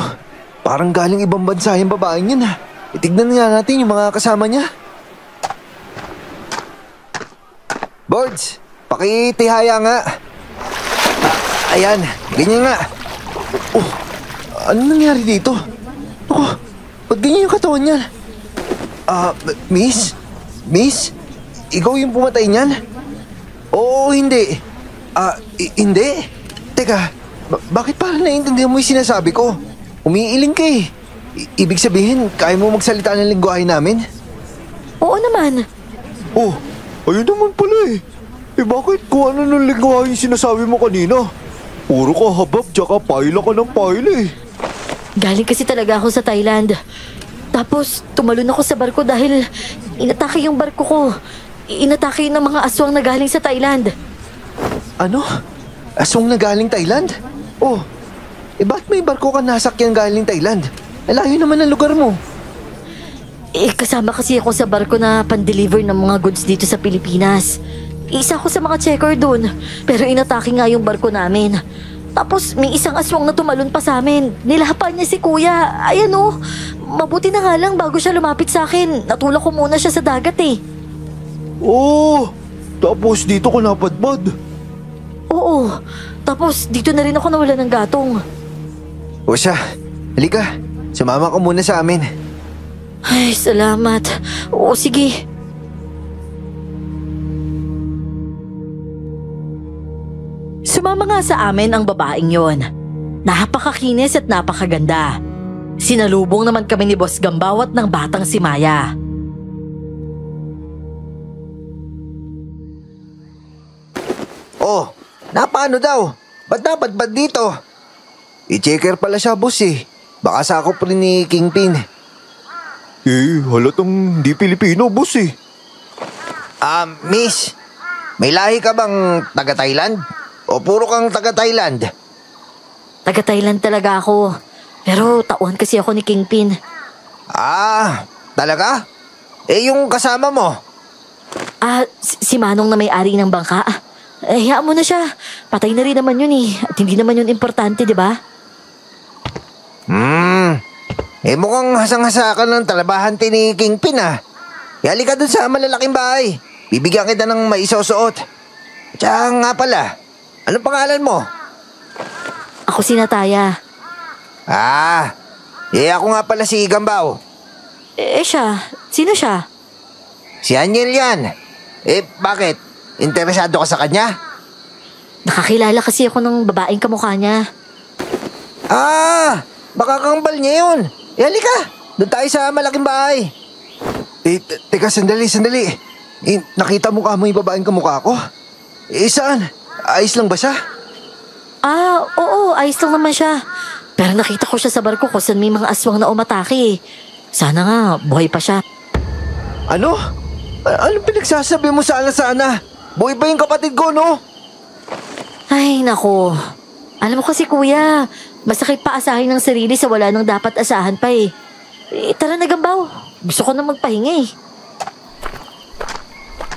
parang galing ibang bansa yung babaeng yan ha. Itignan nga natin yung mga kasama niya. Boards, pakitihaya nga. Ayan, ganyan nga. Oh, ano nangyari dito? Ako, ba't ganyan yung katawan niya? Miss? Miss? Ikaw yung pumatay niyan? Oo, hindi. Hindi? Teka, bakit parang naiintindihan mo yung sinasabi ko? Umiiling ka eh. Ibig sabihin, kaya mo magsalita ng lingwahe namin? Oo naman. Oh, ayun naman pala eh. Bakit kung ano nung lingwahe yung sinasabi mo kanina? Puro ka habab, tsaka paila ka ng paila eh. Galing kasi talaga ako sa Thailand. Tapos tumalon ako sa barko dahil inatake yung barko ko. Inatake ng mga aswang na galing sa Thailand. Ano? Aswang na galing Thailand? Oh, ba't may barko ka nasakyan galing Thailand? Alayo naman ang lugar mo. Kasama kasi ako sa barko na pan-deliver ng mga goods dito sa Pilipinas. Isa ako sa mga checker doon, pero inatake nga yung barko namin. Tapos may isang aswang na tumalon pa sa amin. Nilahapan niya si kuya. Ayan oh, mabuti na nga lang bago siya lumapit sa akin. Natulak ko muna siya sa dagat eh. Oh, tapos dito ko napadpad. Oo, tapos dito na rin ako nawala ng gatong. O siya, halika. Sumama ka muna sa amin. Ay, salamat. Oo, sige. Sumama nga sa amin ang babaeng yon. Napakakinis at napakaganda. Sinalubong naman kami ni Boss Gambawat ng batang si Maya. Oh, napaano daw? Ba't napadpad dito? I-checker pala siya, boss eh. Baka sakop rin ni Kingpin. Halatang di Pilipino, boss eh. Miss, may lahi ka bang taga-Thailand? O puro kang taga-Thailand? Taga-Thailand talaga ako. Pero tauhan kasi ako ni Kingpin. Talaga? Yung kasama mo? Si Manong na may-ari ng bangka. Hayaan mo na siya. Patay na rin naman yun eh. At hindi naman yun importante, di ba? Mukhang hasang-hasa ka ng talabahante ni Kingpin ah. Yali ka dun sa malalaking bahay. Bibigyan kita ng maisusuot. Tsaka nga pala, anong pangalan mo? Ako si Nataya. Ako nga pala si Gambaw. Siya? Sino siya? Si Anyel yan. Bakit? Interesado ka sa kanya? Nakakilala kasi ako ng babaeng kamukha niya. Baka kambal niya yun. Halika, doon tayo sa malaking bahay. Teka, sandali. Nakita mo ka mo yung babaeng kamukha ko? Saan? Ayos lang ba siya? Oo, ayos lang naman siya. Pero nakita ko siya sa barko kung saan may mga aswang na umatake. Sana nga, buhay pa siya. Ano? Anong pinagsasabi mo sana? Buhay pa yung kapatid ko, no? Ay, nako. Alam mo kasi kuya, masakit pa asahin ng sarili sa wala nang dapat asahan pa eh. Tara na Gambaw. Gusto ko na magpahinga eh.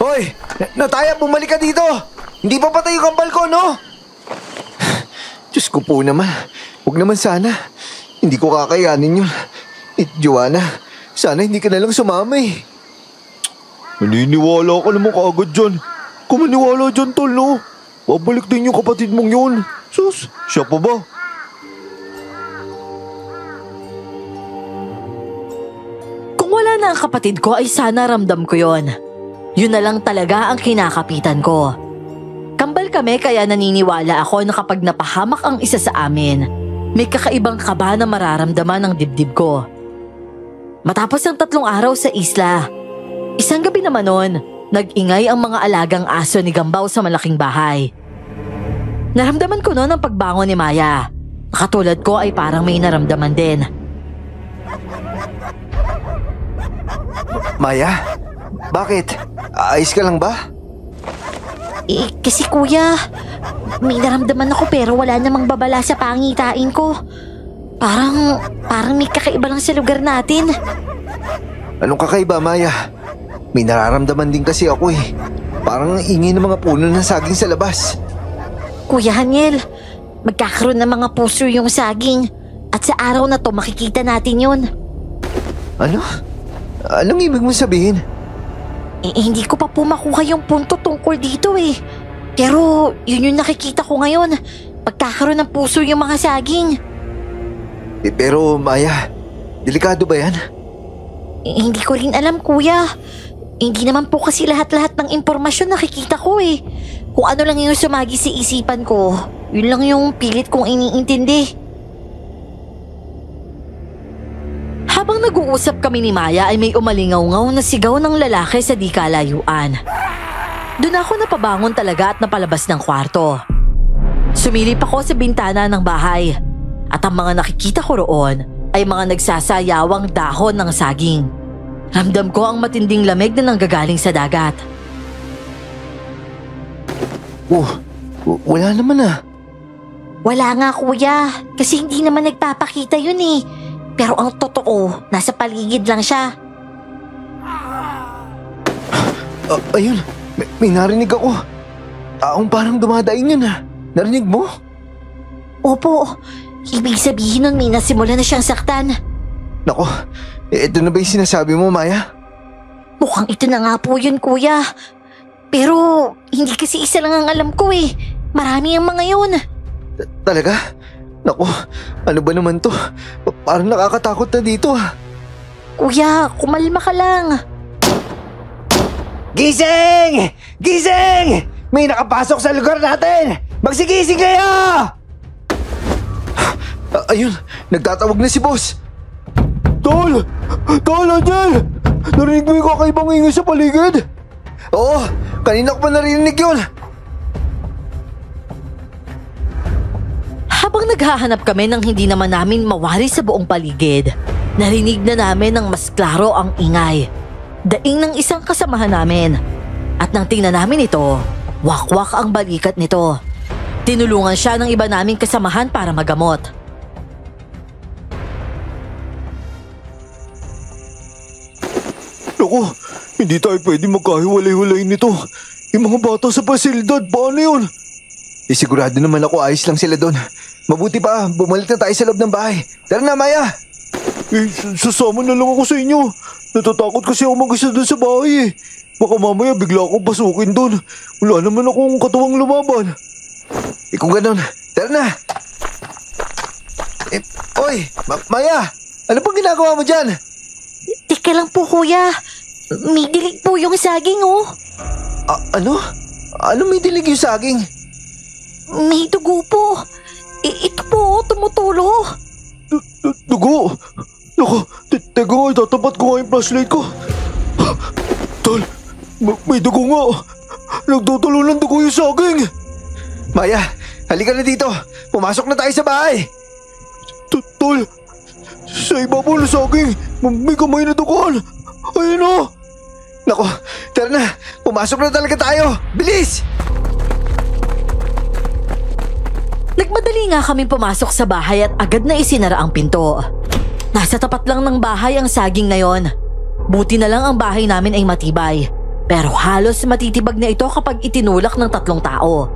Hoy! Nataya, bumalik ka dito! Hindi pa patay yung kambal ko, no? Diyos ko po naman. Huwag naman sana. Hindi ko kakayanin yun. Joanna, sana hindi ka na lang sumama eh. Naniniwala ka naman kaagad dyan. Kung maniwala dyan, tol, no? babalik din yung kapatid mong yun. Sus, siya pa ba? Kung wala na ang kapatid ko ay sana ramdam ko yon. Yun na lang talaga ang kinakapitan ko. Kambal kami kaya naniniwala ako na kapag napahamak ang isa sa amin, may kakaibang kaba na mararamdaman ng dibdib ko. Matapos ang 3 araw sa isla, isang gabi naman noon, nag-ingay ang mga alagang aso ni Gambaw sa malaking bahay. Naramdaman ko noon ang pagbangon ni Maya. Katulad ko ay parang may naramdaman din. Maya, bakit? Ayos ka lang ba? Kasi kuya, may naramdaman ako pero wala namang babala sa pangitain ko. Parang may kakaiba lang sa lugar natin. Anong kakaiba, Maya? May nararamdaman din kasi ako eh. Parang ingay ng mga puno ng saging sa labas. Kuya Haniel, magkakaroon ng mga puso yung saging. At sa araw na to makikita natin yun. Ano? Anong ibig mong sabihin? Hindi ko pa po makuha yung punto tungkol dito eh. Pero yun yung nakikita ko ngayon. Pagkakaroon ng puso yung mga saging. Pero Maya, delikado ba yan? Hindi ko rin alam kuya. Hindi naman po kasi lahat-lahat ng impormasyon nakikita ko eh. Kung ano lang yung sumagi sa isipan ko, yun lang yung pilit kong iniintindi. Habang nag-uusap kami ni Maya ay may umalingaw-ngaw na sigaw ng lalaki sa di kalayuan. Doon ako napabangon talaga at napalabas ng kwarto. Sumilip ako sa bintana ng bahay at ang mga nakikita ko roon ay mga nagsasayawang dahon ng saging. Ramdam ko ang matinding lamig na nanggagaling sa dagat. Wala naman ah. Wala nga kuya, kasi hindi naman nagpapakita yun eh. Pero ang totoo, nasa paligid lang siya. Ayun, may narinig ako. Taong parang dumadaing yun ah. Narinig mo? Opo, ibig sabihin nun may nasimula na siyang saktan. Nako, ito na ba yung sinasabi mo, Maya? Mukhang ito na nga po yun kuya. Pero hindi kasi isa lang ang alam ko eh. Marami ang mga yun. Talaga? Nako, ano ba naman to? Parang nakakatakot na dito ah. Kuya, kumalma ka lang. Gising! Gising! May nakapasok sa lugar natin! Magsigising kayo! Ayun, nagtatawag na si boss. Tol! Tol, Angel! Narinig mo yung kakaibang ingay sa paligid? Oo, kanina ko pa narinig yun. Habang naghahanap kami ng hindi naman namin mawari sa buong paligid, narinig na namin ng mas klaro ang ingay. Daing ng isang kasamahan namin. At nang tingnan namin ito, wakwak ang balikat nito. Tinulungan siya ng iba naming kasamahan para magamot. Naku, hindi tayo pwede magkahiwalay-walay nito. Yung mga bata sa pasilidad, paano yun? Sigurado naman ako ayos lang sila doon. Mabuti pa, bumalik na tayo sa loob ng bahay. Tara na, Maya! Sasama na lang ako sa inyo. Natatakot kasi ako mag-isa doon sa bahay eh. Baka mamaya bigla akong pasukin doon. Wala naman akong katuwang lumaban. Kung ganun, tara na! Oy, Maya! Ano pang ginagawa mo dyan? Teka lang po kuya. May dilig po yung saging oh. Ano? Ano may dilig yung saging? May dugo po. Ito po, tumutulo. Dugo? Naku, teka nga, itatapat ko nga yung flashlight ko. Tol, may dugo nga. Nagtutulo ng dugo yung saging. Maya, halika na dito. Pumasok na tayo sa bahay. Tol, sa ibabaw ng saging, may kamay na duguan. Ayun o. Nako, tara na. Pumasok na talaga tayo. Bilis! Nagmadali nga kami pumasok sa bahay at agad na isinara ang pinto. Nasa tapat lang ng bahay ang saging na yon. Buti na lang ang bahay namin ay matibay. Pero halos matitibag na ito kapag itinulak ng 3 tao.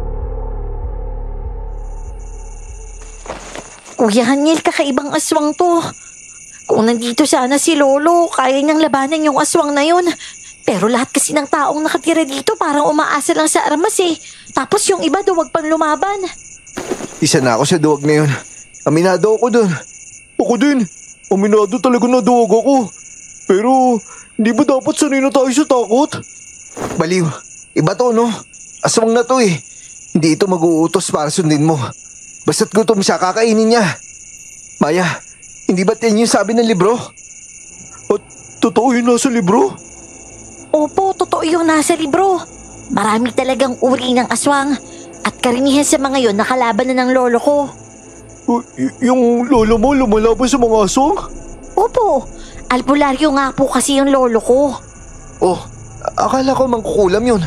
Kuya Haniel, kakaibang aswang to. Kung nandito sana si Lolo, kaya niyang labanan yung aswang na yun. Pero lahat kasi ng taong nakatira dito parang umaasa lang sa armas eh. Tapos yung iba duwag pang lumaban. Isa na ako sa duwag na yun. Aminado ako dun. Ako din. Aminado talaga na duwag ako. Pero, hindi ba dapat sanay na tayo sa takot? Baliw. Iba to, no? Aswang na to eh. Hindi ito mag-uutos para sundin mo. Basta't gutom siya, kakainin niya. Maya, hindi ba't yan yung sabi ng libro? At totoo yun nasa libro? Opo, totoo yung nasa libro. Marami talagang uri ng aswang. At karamihan sa mga yon nakalaban na ng lolo ko. Yung lolo mo lumalaban sa mga aswang? Opo, albularyo nga po kasi yung lolo ko. Oh, akala ko mangkukulam yun.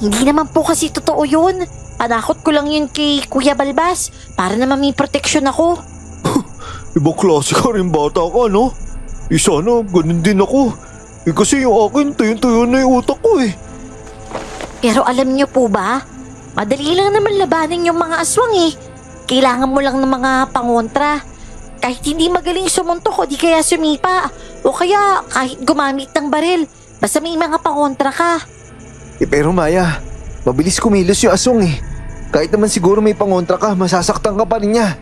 Hindi naman po kasi totoo yun. Panakot ko lang yun kay Kuya Balbas para naman may proteksyon ako. Ibang klase ka rin bata ka, no? Sana ganun din ako. Kasi yung akin, tuyo-tuyo na yung utak ko eh. Pero alam niyo po ba, madali lang naman labanin yung mga aswang eh. Kailangan mo lang ng mga pangontra. Kahit hindi magaling sumuntok o di kaya sumipa. O kaya kahit gumamit ng baril. Basta may mga pangontra ka. Pero Maya, mabilis kumilos yung aswang eh. Kahit naman siguro may pangontra ka, masasaktan ka pa rin niya.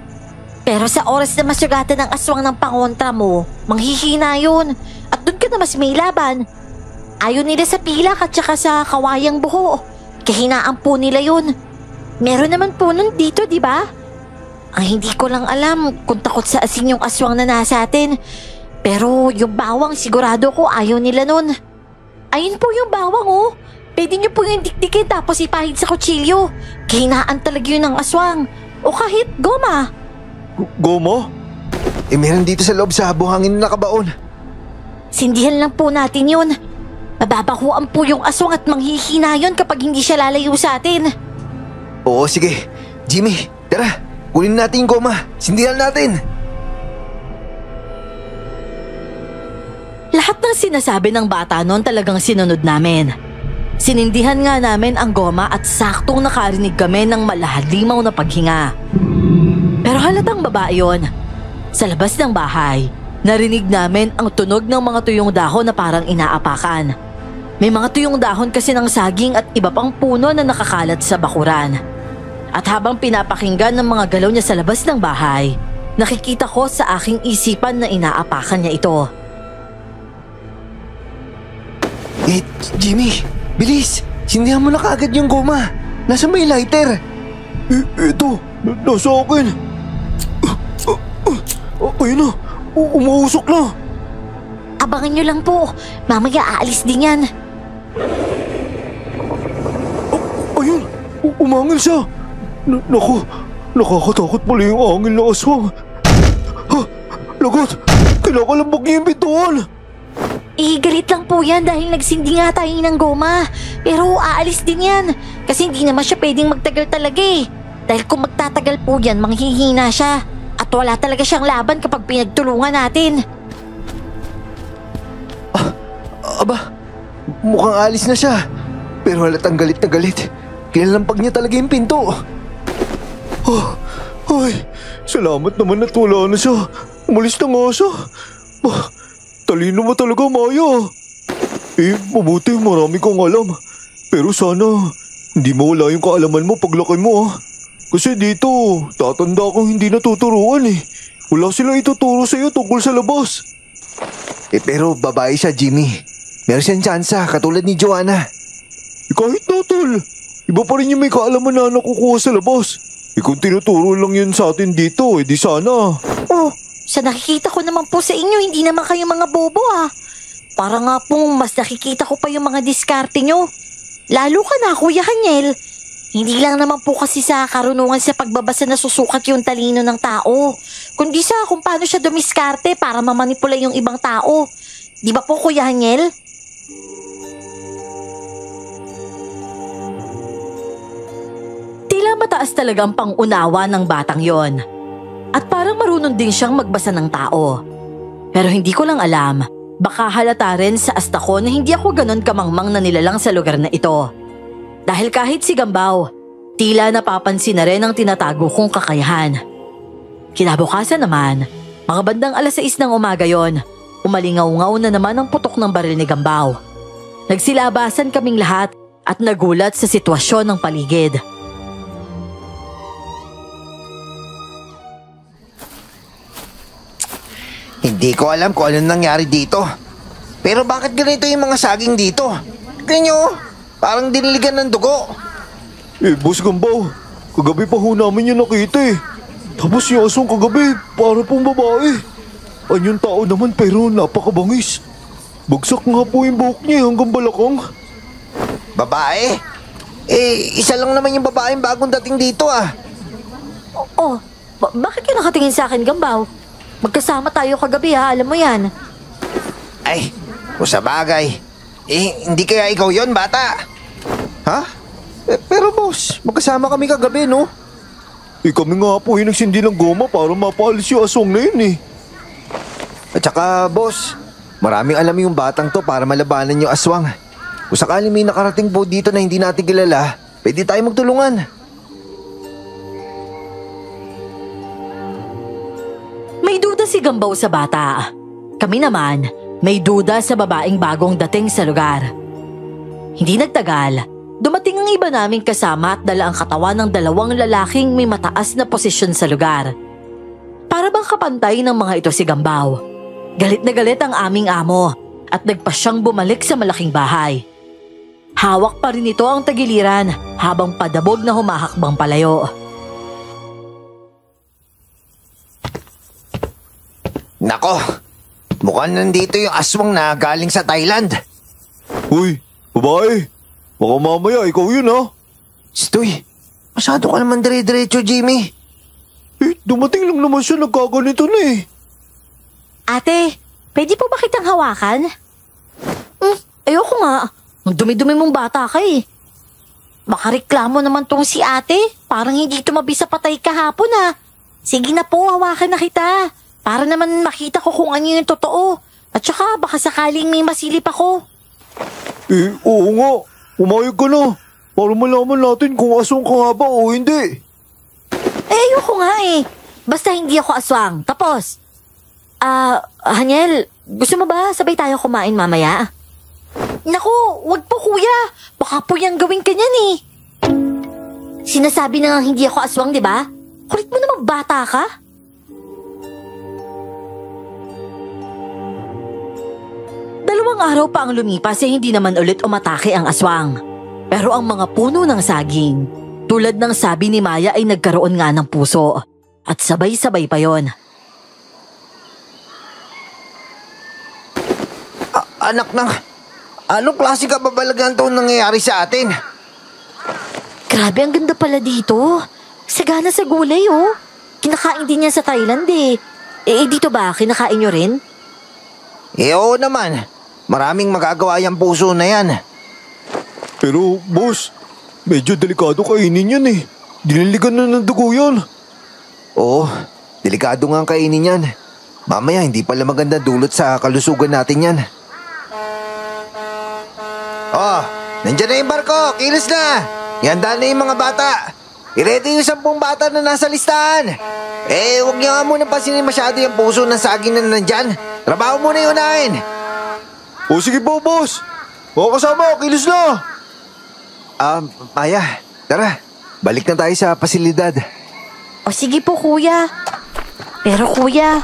Pero sa oras na masugatan ng aswang ng pangontra mo, manghihina yun. At doon ka na mas may laban. Ayaw nila sa pilak at saka sa kawayang buho. Kahinaan po nila yun. Meron naman po nun dito, di ba? Ang hindi ko lang alam kung takot sa asin yung aswang na nasa atin. Pero yung bawang sigurado ko ayaw nila nun. Ayun po yung bawang oh. Pwede niyo po yung dikdikin tapos ipahid sa kutsilyo. Kahinaan talaga yun ng aswang. O kahit goma. Goma? Meron dito sa loob sa buhangin na nakabaon. Sindihan lang po natin yun. Mababakuan po yung aswang at manghihina yun kapag hindi siya lalayo sa atin. Oo, sige. Jimmy, tara. Kunin natin yung goma. Sindihan natin. Lahat ng sinasabi ng bata noon talagang sinunod namin. Sinindihan nga namin ang goma at saktong nakarinig kami ng malahalimaw na paghinga. Pero halatang babae yun. Sa labas ng bahay, narinig namin ang tunog ng mga tuyong dahon na parang inaapakan. May mga tuyong dahon kasi ng saging at iba pang puno na nakakalat sa bakuran. At habang pinapakinggan ng mga galaw niya sa labas ng bahay, nakikita ko sa aking isipan na inaapakan niya ito. Jimmy, bilis. Sindihan mo na kaagad yung goma. Nasa may lighter. Ito, nasa akin. Ayun na, umuusok na. Abangan nyo lang po. Mamaya aalis din yan. Ayun, umangil siya. Naku, nakakatakot pala yung angil na aswang. Ha, lagot, kinakalambog niya yung pintuan. Galit lang po yan dahil nagsindi nga tayo ng goma. Pero aalis din yan. Kasi hindi naman siya pwedeng magtagal talaga eh. Dahil kung magtatagal po yan, manghihina siya. At wala talaga siyang laban kapag pinagtulungan natin. Aba, mukhang alis na siya. Pero halatang galit na galit. Kinalampag niya talaga yung pinto. Ay, salamat naman at wala na siya. Umalis na nga siya. Talino mo talaga, Maya. Mabuti marami kang alam. Pero sana, hindi mawala yung kaalaman mo paglaki mo. Kasi dito, tatanda kang hindi natuturuan eh. Wala silang ituturo sa'yo tungkol sa labas. Pero babae siya, Jimmy. Meron siyang tsansa, katulad ni Joanna. Kahit na, tol. Iba pa rin yung may kaalaman na nakukuha sa labas. Kung tinuturo lang yun sa atin dito, di sana. Oh, sa nakikita ko naman po sa inyo, hindi naman kayo mga bobo ah. Para nga pong mas nakikita ko pa yung mga diskarte nyo. Lalo ka na, Kuya Haniel. Hindi lang naman po kasi sa karunungan sa pagbabasa na susukat yung talino ng tao. Kundi sa kung paano siya dumiskarte para mamanipula yung ibang tao. Di ba po, Kuya Haniel? Tila mataas talaga ang pangunawa ng batang yon. At parang marunong din siyang magbasa ng tao. Pero hindi ko lang alam, baka halata rin sa asta ko na hindi ako ganon kamangmang na nilalang sa lugar na ito. Dahil kahit si Gambaw, tila napapansin na rin ang tinatago kong kakayahan. Kinabukasan naman, mga bandang 6:00 ng umaga yon, umalingaw-ngaw na naman ang putok ng baril ni Gambaw. Nagsilabasan kaming lahat at nagulat sa sitwasyon ng paligid. Hindi ko alam kung anong nangyari dito. Pero bakit ganito yung mga saging dito? Ganyo, parang diniligan ng dugo. Boss Gambaw, kagabi pa ho namin yung nakita eh. Tapos yung asong kagabi, para pong babae. Anyong tao naman pero napakabangis. Bagsak nga po yung buhok niya hanggang balakang. Babae? Isa lang naman yung babaeng bagong dating dito ah. Oh, bakit ka nakatingin sa akin, Gambaw? Magkasama tayo kagabi ha, alam mo yan. Ay, kung sa bagay. Hindi kaya ikaw yon bata? Ha? Pero boss, magkasama kami kagabi, no? Kami nga po yung nagsindi ng goma para mapaalis yung asong na yun eh. At saka, boss, maraming alam yung batang to para malabanan yung aswang. Kung sakali may nakarating po dito na hindi natin kilala, pwede tayo magtulungan. May duda si Gambaw sa bata. Kami naman, may duda sa babaeng bagong dating sa lugar. Hindi nagtagal, dumating ang iba naming kasama at dala ang katawan ng dalawang lalaking may mataas na posisyon sa lugar. Para bang kapantay ng mga ito si Gambaw. Galit na galit ang aming amo at nagpa siyang bumalik sa malaking bahay. Hawak pa rin ito ang tagiliran habang padabog na humahakbang palayo. Nako, mukhang nandito yung aswang na galing sa Thailand. Uy, babae, baka mamaya ikaw yun ha. Stoy, masyado ka naman dire-diretso, Jimmy. Dumating lang naman siya, nagkaganito na eh. Ate, pwede po ba kitang hawakan? Ayoko nga, ang dumi-dumi mong bata ka eh. Baka reklamo naman tong si ate. Parang hindi tumabi sa patay kahapon ah. Sige na po, hawakan na kita. Para naman makita ko kung ano yung totoo. At saka baka sakaling may masilip ako. Oo nga, umayag ka na. Para malaman natin kung aswang ka nga ba o hindi. Ayoko nga eh. Basta hindi ako aswang. Tapos. Haniel, gusto mo ba sabay tayo kumain mamaya? Naku, wag po kuya. Baka po yung gawin ka niyan eh. Sinasabi na nga hindi ako aswang, di ba? Kulit mo namang bata ka. Dalawang araw pa ang lumipas ay hindi naman ulit umatake ang aswang. Pero ang mga puno ng saging, tulad ng sabi ni Maya ay nagkaroon nga ng puso. At sabay-sabay pa yon. Anak na, anong klase kababalagan to nangyayari sa atin? Grabe, ang ganda pala dito. Sagana sa gulay oh. Kinakain din yan sa Thailand eh. Dito ba, kinakain nyo rin? Oo naman, maraming magagawa yung puso na yan. Pero boss, medyo delikado kainin yan eh. Diniligan na ng dugo yan. Oo, delikado nga ang kainin yan. Mamaya hindi pala maganda dulot sa kalusugan natin yan. Oh, nandiyan na yung barko, kilos na. Ihanda na yung mga bata. I-ready yung 10 bata na nasa listahan. Huwag niyo nga muna pasinin masyado yung puso ng saging na nandyan. Trabaho muna yung unahin. O sige po boss, mga kasama, kilos na. Maya, tara. Balik na tayo sa pasilidad. O sige po kuya. Pero kuya,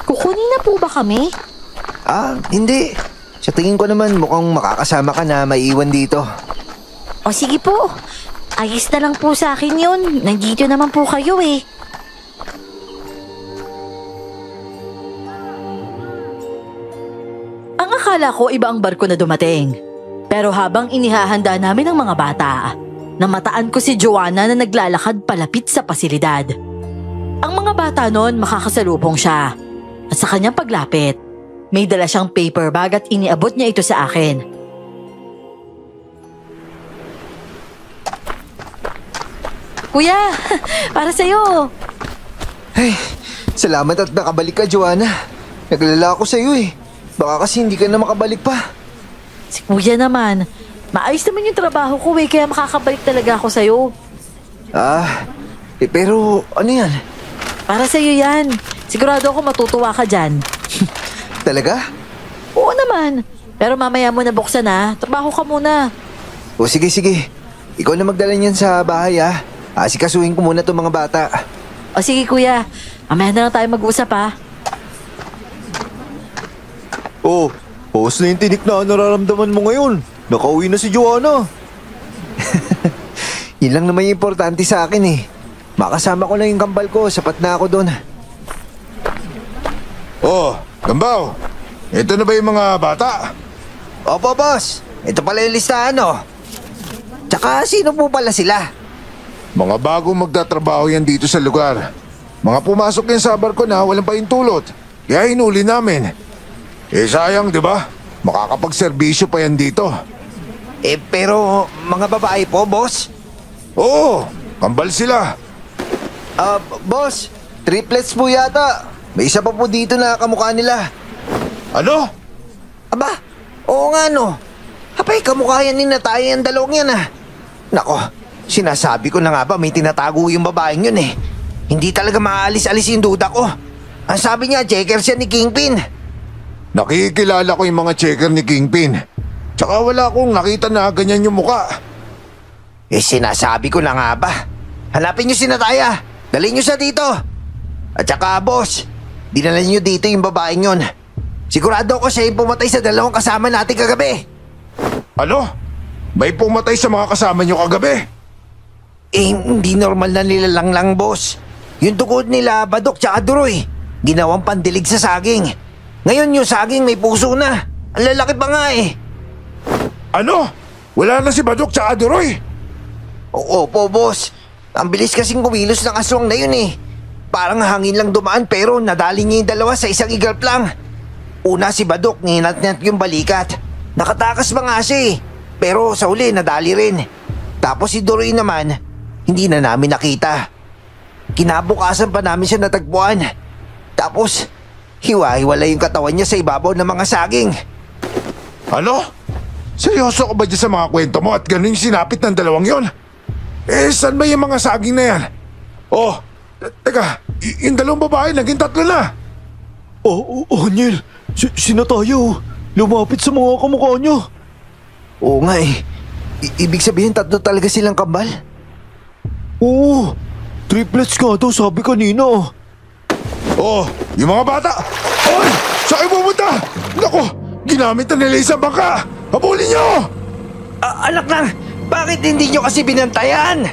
kukunin na po ba kami? Hindi. Sa tingin ko naman mukhang makakasama ka na maiiwan dito. O sige po. Ayos na lang po sa akin yun. Nandito naman po kayo eh. Ang akala ko iba ang barko na dumating. Pero habang inihahanda namin ang mga bata, namataan ko si Joanna na naglalakad palapit sa pasilidad. Ang mga bata noon makakasalubong siya. At sa kanyang paglapit, may dala siyang paper bag at iniabot niya ito sa akin. Kuya, para sa'yo. Ay, salamat at nakabalik ka, Joanna. Naglala ako sa'yo eh. Baka kasi hindi ka na makabalik pa. Si kuya naman, maayos naman yung trabaho ko eh, kaya makakabalik talaga ako sa'yo. Pero ano yan? Para sa'yo yan. Sigurado ako matutuwa ka dyan. Talaga? Oo naman. Pero mamaya mo na buksan ha. Trabaho ka muna. O sige. Ikaw na magdala niyan sa bahay ha. Asikasuhin ko muna itong mga bata. O sige kuya, mamaya na lang tayo mag-usap ha. Oh, paus na yung tinik na nararamdaman mo ngayon. Nakauwi na si Joanna. Yun lang naman yung importante sa akin eh. Makasama ko lang yung kambal ko, sapat na ako doon. Oh, Gambaw. Ito na ba yung mga bata? Opo, boss. Ito pala yung listahan, oh. Tsaka sino po pala sila? Mga bagong magtatrabaho yan dito sa lugar. Mga pumasok yan sa barko na walang paintulot. Kaya hinuli namin. Sayang, di ba? Makakapagserbisyo pa yan dito. Pero mga babae po, boss? Oo, kambal sila. Boss, triplets po yata. May isa pa po dito na kamukha nila. Ano? Aba, oo nga no. Apay, kamukha yan ni Nataya ang dalawang yan ah. Nako, sinasabi ko na nga ba may tinatago yung babaeng yun eh. Hindi talaga maalis-alis yung duda ko. Ang sabi niya, checker siya ni Kingpin. Nakikilala ko yung mga checker ni Kingpin. Tsaka wala akong nakita na ganyan yung muka. Sinasabi ko na nga ba. Hanapin niyo si Nataya. Dalhin niyo siya dito. At saka boss, dinala niyo dito yung babaeng yun. Sigurado ko siya yung pumatay sa dalawang kasama natin kagabi. Ano? May pumatay sa mga kasama niyo kagabi? Hindi normal na nilalang lang, boss. Yung tukod nila, Badok tsaka Duroy, ginawang pandilig sa saging. Ngayon yung saging may puso na. Ang lalaki pa nga eh. Ano? Wala na si Badok tsaka Duroy? Opo, boss. Ang bilis kasing kumilos ng aswang na yun eh. Parang hangin lang dumaan pero nadali niya yung dalawa sa isang igalp lang. Una si Badok, nginat-ngat yung balikat. Nakatakas pa nga siya eh. Pero sa uli, nadali rin. Tapos si Duroy naman, hindi na namin nakita. Kinabukasan pa namin siya natagpuan. Tapos, hiwa-hiwala yung katawan niya sa ibabaw ng mga saging. Ano? Seryoso ka ba dyan sa mga kwento mo at ganun yung sinapit ng dalawang yon? Saan ba yung mga saging na yan? Oh, teka, yung dalawang babae naging tatlo na. Anyel, si Nataya lumapit sa mga kamukha niya. Oo nga eh. Ibig sabihin tatlo talaga silang kambal? Oo, triplets nga daw sabi kanina. Oh, yung mga bata! Oy! Saan kayo pumunta? Naku, ginamit na nila isang bangka! Habulin niyo! Anak lang, bakit hindi nyo kasi binantayan?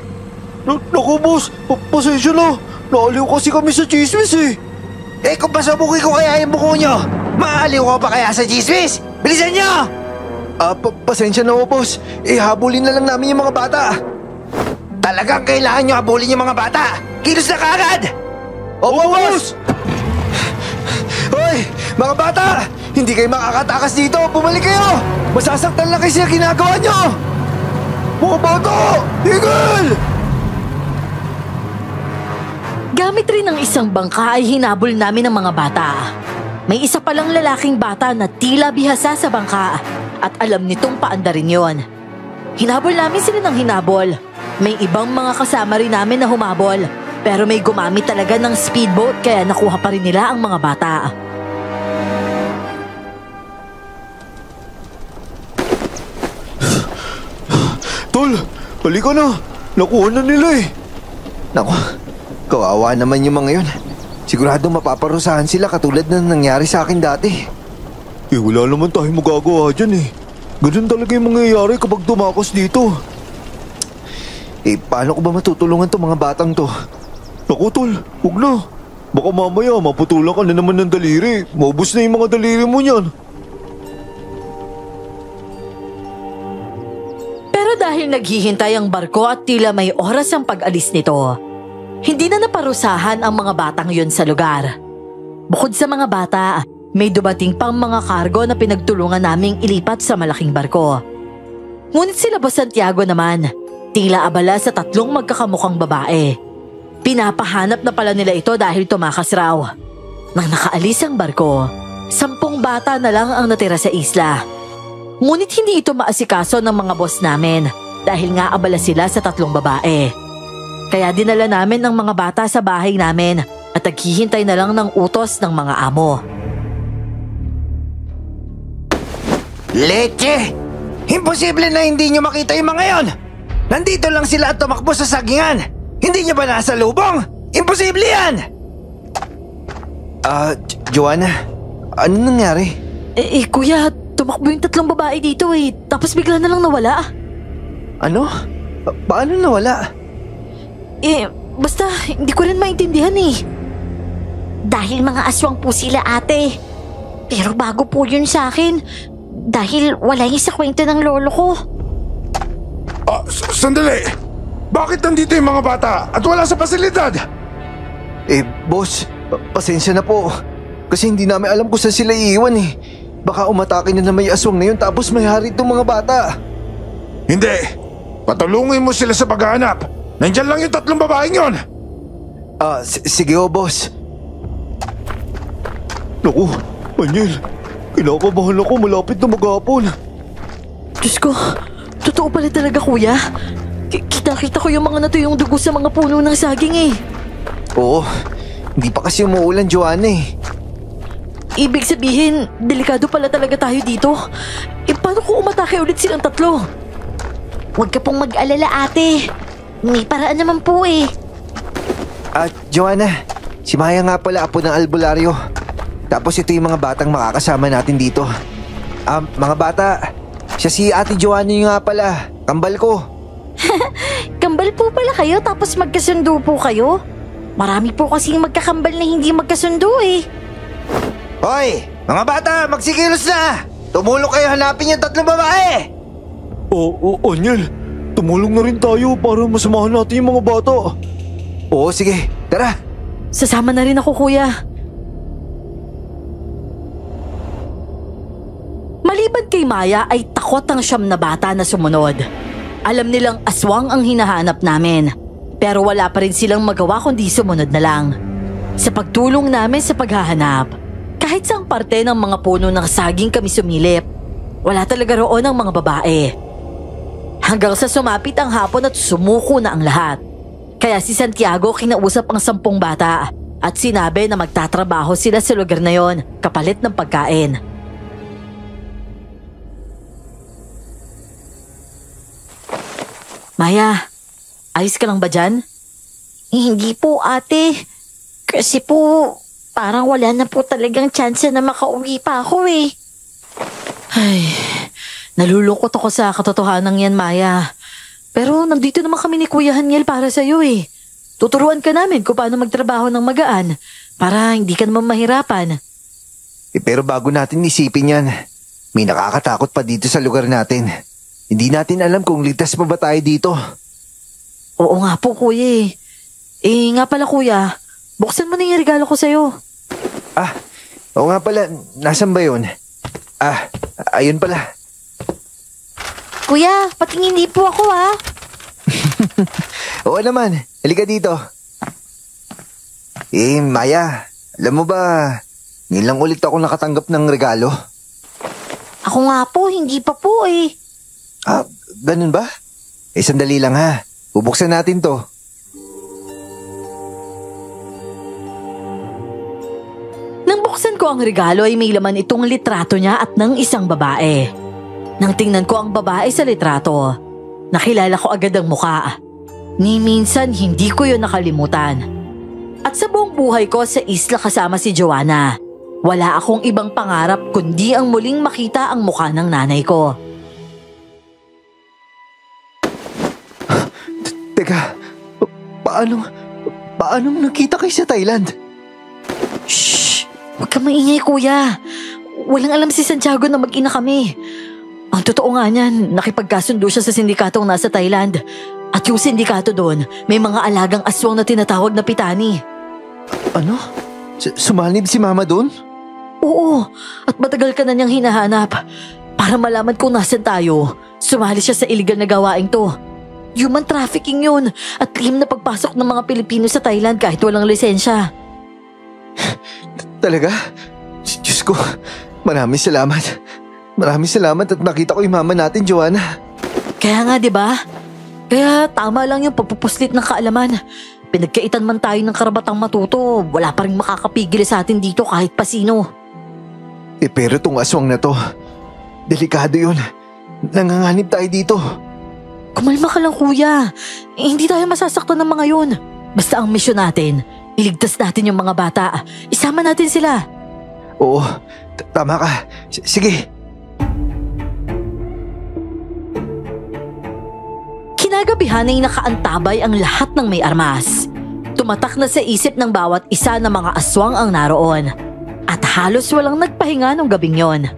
Naku boss, pasensya na. Naaliw kasi kami sa chismis eh. Kung pasabukin ko kaya yung buko nyo, maaliw ko pa kaya sa chismis? Bilisan nyo! Pasensya na po, boss. Habulin na lang namin yung mga bata. Talagang kailangan nyo habulin yung mga bata. Kilos na kaagad! Opo, boss! Hoy, mga bata! Hindi kayo makakatakas dito! Bumalik kayo! Masasaktan lang kayo sa ginagawa nyo! Mga bata! Higil! Gamit rin ng isang bangka ay hinabol namin ang mga bata. May isa palang lalaking bata na tila bihasa sa bangka at alam nitong paandarin yon. Hinabol namin sila ng hinabol. May ibang mga kasama rin namin na humabol pero may gumamit talaga ng speedboat kaya nakuha pa rin nila ang mga bata. Tol, halika na. Nakuha na nila eh. Naku, kawawa naman yung mga yun. Sigurado mapaparusahan sila katulad na nangyari sa akin dati. Wala naman tayong magagawa dyan eh. Ganun talaga yung mangyayari kapag tumakas dito. Paano ko ba matutulungan tong mga batang to? Naku tol, huwag na. Baka mamaya maputulan ka na naman ng daliri. Maubos na yung mga daliri mo niyan. Pero dahil naghihintay ang barko at tila may oras ang pag-alis nito, hindi na naparusahan ang mga batang yun sa lugar. Bukod sa mga bata, may dumating pang mga kargo na pinagtulungan naming ilipat sa malaking barko. Ngunit sila Boss Santiago naman, tila abala sa tatlong magkakamukhang babae. Pinapahanap na pala nila ito dahil tumakas raw. Nang nakaalis ang barko, 10 bata na lang ang natira sa isla. Ngunit hindi ito maasikaso ng mga boss namin dahil nga abala sila sa 3 babae. Kaya dinala namin ang mga bata sa bahay namin at naghihintay na lang ng utos ng mga amo. Leche! Imposible na hindi nyo makita yung mga yon! Nandito lang sila at tumakbo sa sagingan! Hindi nyo ba nasa lubong? Imposible yan! Joanna, ano nangyari? Kuya, tumakbo yung 3 babae dito eh. Tapos bigla na lang nawala. Ano? Paano nawala? Basta hindi ko rin maintindihan eh. Dahil mga aswang po sila, ate. Pero bago po yun sa akin. Dahil wala yung sa kwento ng lolo ko. Sandali! Bakit nandito yung mga bata at wala sa pasilidad? Boss, pasensya na po. Kasi hindi namin alam kung saan sila iiwan eh. Baka umatake na may aswang na yun tapos may hari itong mga bata. Hindi! Patulungin mo sila sa paghahanap. Nandyan lang yung 3 babaeng yon. Sige boss. Naku, Anyel. Kinakabahan ako, malapit na maghapon. Diyos ko, totoo pala talaga kuya. Kita-kita ko yung mga natuyong dugo sa mga puno ng saging eh. Oo, hindi pa kasi umuulan, Joanna eh. Ibig sabihin, delikado pala talaga tayo dito. Paano kung umatake ulit silang 3? Huwag ka pong mag-alala, ate. May paraan naman po eh. Joanna, si Maya nga pala apo ng albularyo. Tapos ito yung mga batang makakasama natin dito. Mga bata, siya si Ate Joanna yung nga pala, kambal ko. Kambal po pala kayo tapos magkasundo po kayo? Marami po kasing magkakambal na hindi magkasundo eh. Hoy, mga bata, magsikilos na! Tumulong kayo hanapin yung 3 babae! Anyel, tumulong na rin tayo para masamahan natin yung mga bata. Oo, sige, tara. Sasama na rin ako kuya. Maliban kay Maya ay takot ang 9 na bata na sumunod. Alam nilang aswang ang hinahanap namin. Pero wala pa rin silang magawa kundi sumunod na lang. Sa pagtulong namin sa paghahanap, kahit saang parte ng mga puno ng saging kami sumilip, wala talaga roon ang mga babae. Hanggang sa sumapit ang hapon at sumuko na ang lahat. Kaya si Santiago kinausap ang 10 bata at sinabi na magtatrabaho sila sa lugar na yon kapalit ng pagkain. Maya, ayos ka lang ba dyan? Hindi po, ate. Kasi po, parang wala na po talagang chance na makauwi pa ako eh. Ay, nalulungkot ako sa katotohanan yan, Maya. Pero nandito naman kami ni Kuya Haniel para sa'yo eh. Tuturuan ka namin kung paano magtrabaho ng magaan para hindi ka naman mahirapan. Pero bago natin isipin yan, may nakakatakot pa dito sa lugar natin. Hindi natin alam kung ligtas pa ba tayo dito. Oo nga po, Kuya eh. Nga pala Kuya, buksan mo na yung regalo ko sa'yo. Oo nga pala, nasan ba yun? Ayun pala. Kuya, patingin din po ako ah. Oo naman, halika dito. Maya, alam mo ba, ngayon lang ulit ako nakatanggap ng regalo. Ako nga po, hindi pa po eh. Ganun ba? Sandali lang ha. Bubuksan natin to. Nang buksan ko ang regalo ay may laman itong litrato niya at ng isang babae. Nang tingnan ko ang babae sa litrato, nakilala ko agad ang muka. Ni minsan hindi ko yun nakalimutan. At sa buong buhay ko sa isla kasama si Joanna, wala akong ibang pangarap kundi ang muling makita ang mukha ng nanay ko. Teka, paano nakita kayo sa Thailand? Shh! Huwag ka maingay, Kuya. Walang alam si Santiago na mag-ina kami. Ang totoo nga niyan, nakipagkasundo siya sa sindikatong nasa Thailand. At yung sindikato doon, may mga alagang aswang na tinatawag na pitani. Ano? Sumanib si Mama doon? Oo, at matagal ka na niyang hinahanap. Para malaman kung nasan tayo, sumali siya sa illegal na gawaing to. Human trafficking yun at claim na pagpasok ng mga Pilipino sa Thailand kahit walang lisensya. Talaga? Diyos ko, maraming salamat. Maraming salamat at nakita ko yung mama natin, Joanna. Kaya nga, di ba? Kaya tama lang yung pagpupuslit ng kaalaman. Pinagkaitan man tayo ng karabatang matuto, wala pa rin makakapigil sa atin dito kahit pa sino. Pero tong aswang na to, Delikado yun. Nanganganib tayo dito. Kumalma ka lang kuya. Hindi tayo masasaktan ng mga yun. Basta ang misyon natin, iligtas natin yung mga bata. Isama natin sila. Oo, tama ka. Sige. Kinagabihan ay nakaantabay ang lahat ng may armas. Tumatak na sa isip ng bawat isa ng mga aswang ang naroon. At halos walang nagpahinga nung gabing yon.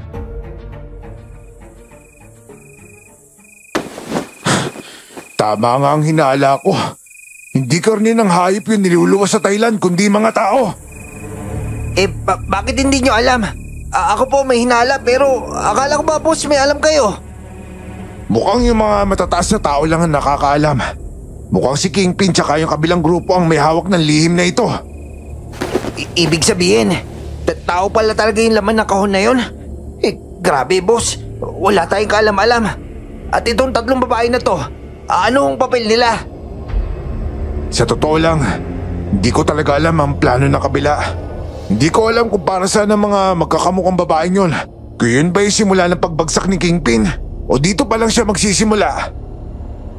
Tama nga ang hinala ko. Hindi karne ng hayop yung niluluwas sa Thailand, kundi mga tao. Bakit hindi nyo alam? Ako po may hinala pero akala ko ba boss may alam kayo? Mukhang yung mga matataas na tao lang ang nakakaalam. Mukhang si Kingpin tsaka yung kabilang grupo ang may hawak ng lihim na ito. Ibig sabihin, tao pala talaga yung laman ng kahon na yun? Grabe boss, wala tayong kaalam-alam. At itong 3 babae na to, ano ang papel nila? Sa totoo lang, hindi ko talaga alam ang plano ng kabila. Hindi ko alam kung para saan ang mga magkakamukhang babaeng yun. Kung yun ba yung simula ng pagbagsak ni Kingpin? O dito pa lang siya magsisimula?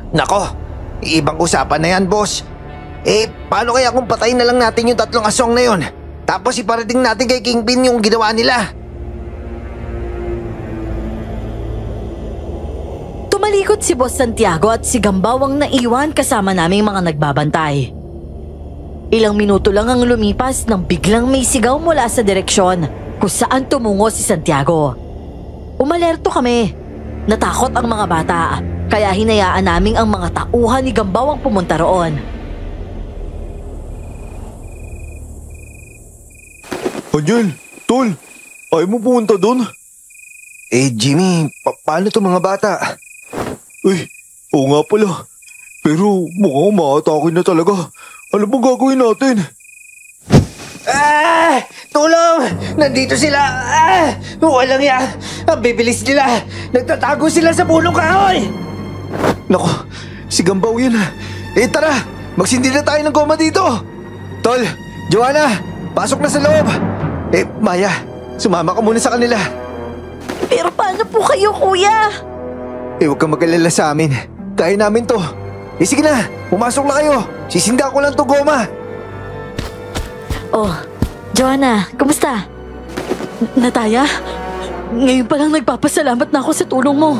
Nako, ibang usapan na yan boss. Paano kaya kung patayin na lang natin yung 3 aswang na yun? Tapos iparating natin kay Kingpin yung ginawa nila? Tumalikod si Boss Santiago at si Gambaw ang naiwan kasama naming mga nagbabantay. Ilang minuto lang ang lumipas nang biglang may sigaw mula sa direksyon kung saan tumungo si Santiago. Umalerto kami. Natakot ang mga bata, kaya hinayaan naming ang mga tauhan ni Gambaw ang pumunta roon. Anyel, tol, ayaw mo pumunta doon? Jimmy, paano to mga bata? Uy, oo nga pala. Pero mukhang umaatake na talaga. Ano bang gagawin natin? Tulong! Nandito sila! Walang yan! Ang bibilis nila! Nagtatago sila sa punong kahoy! Naku, si Gambaw yun. Tara! Magsindi na tayo ng goma dito! Tol, Joanna, pasok na sa loob! Maya, sumama ka muna sa kanila. Pero paano po kayo, kuya? Huwag kang mag-alala sa amin. Kaya namin to. Sige na, pumasok na kayo. Sisinda ko lang to goma. Oh, Joanna, kumusta? Nataya? Ngayon pa lang nagpapasalamat na ako sa tulong mo.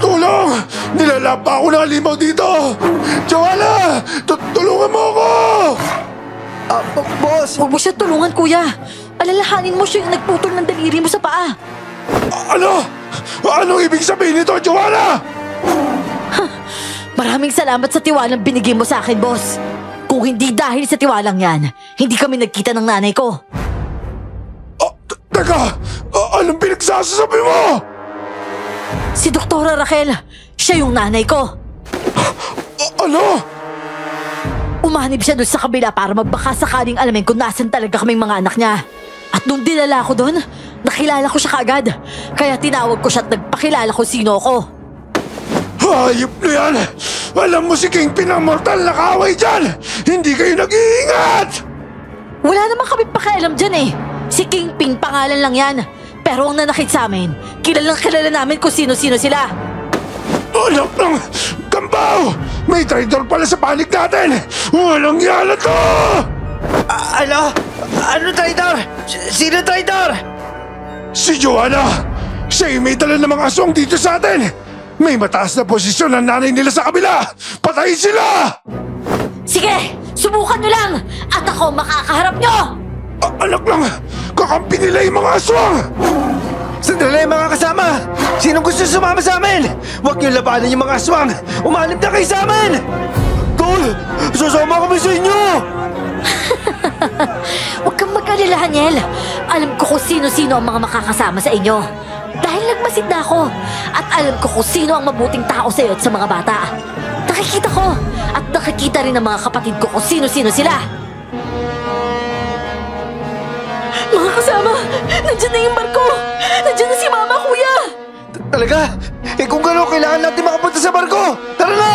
Tulong! Nilalapa ako ng limaw dito! Joanna! Tulungan mo ako! Boss! Huwag mo siya tulungan, kuya. Alalahanin mo siya yung nagputol ng daliri mo sa paa. Ano? Anong ibig sabihin nito, Joanna? Maraming salamat sa tiwalang binigay mo sa akin, boss. Kung hindi dahil sa tiwalang yan, hindi kami nagkita ng nanay ko. Teka! Anong pinagsasasabi mo? Si Doktora Raquel, siya yung nanay ko. Ano? Umanib siya doon sa kabila para magbaka sakaling alamin kung nasan talaga kaming mga anak niya. At nung dinala ko doon, nakilala ko siya kaagad. Kaya tinawag ko siya at nagpakilala ko sino ako. Hayop na yan! Alam mo si Kingpin ang mortal na kaaway dyan! Hindi kayo nag-iingat! Wala naman kami pakialam dyan eh. Si Kingpin pangalan lang yan. Pero ang nanakit sa amin, kilalang kilala namin kung sino-sino sila. Anak ng Gambaw! May traitor pala sa panig natin! Walang yan to! Ano traitor? Sino traitor? Si Joanna! Siya yung may dala ng mga aswang dito sa atin! May mataas na posisyon ang nanay nila sa kabila! Patayin sila! Sige, subukan nyo lang! At ako makakaharap nyo! Anak lang! Kakampi nila yung mga aswang! Sandali mga kasama! Sinong gusto sumama sa amin? Huwag niyo labanan yung mga aswang! Umanib na kayo sa amin! Tol! Sasama kami sa inyo! Huwag kang mag-alala, Haniel. Alam ko kung sino-sino ang mga makakasama sa inyo. Dahil nagmasid na ako. At alam ko kung sino ang mabuting tao sa iyo at sa mga bata. Nakikita ko. At nakikita rin ng mga kapatid ko kung sino-sino sila. Mga kasama, nandiyan na yung barko. Nandiyan na si Mama, Kuya. Talaga? Kung gano'n, kailangan natin makapunta sa barko! Tara na!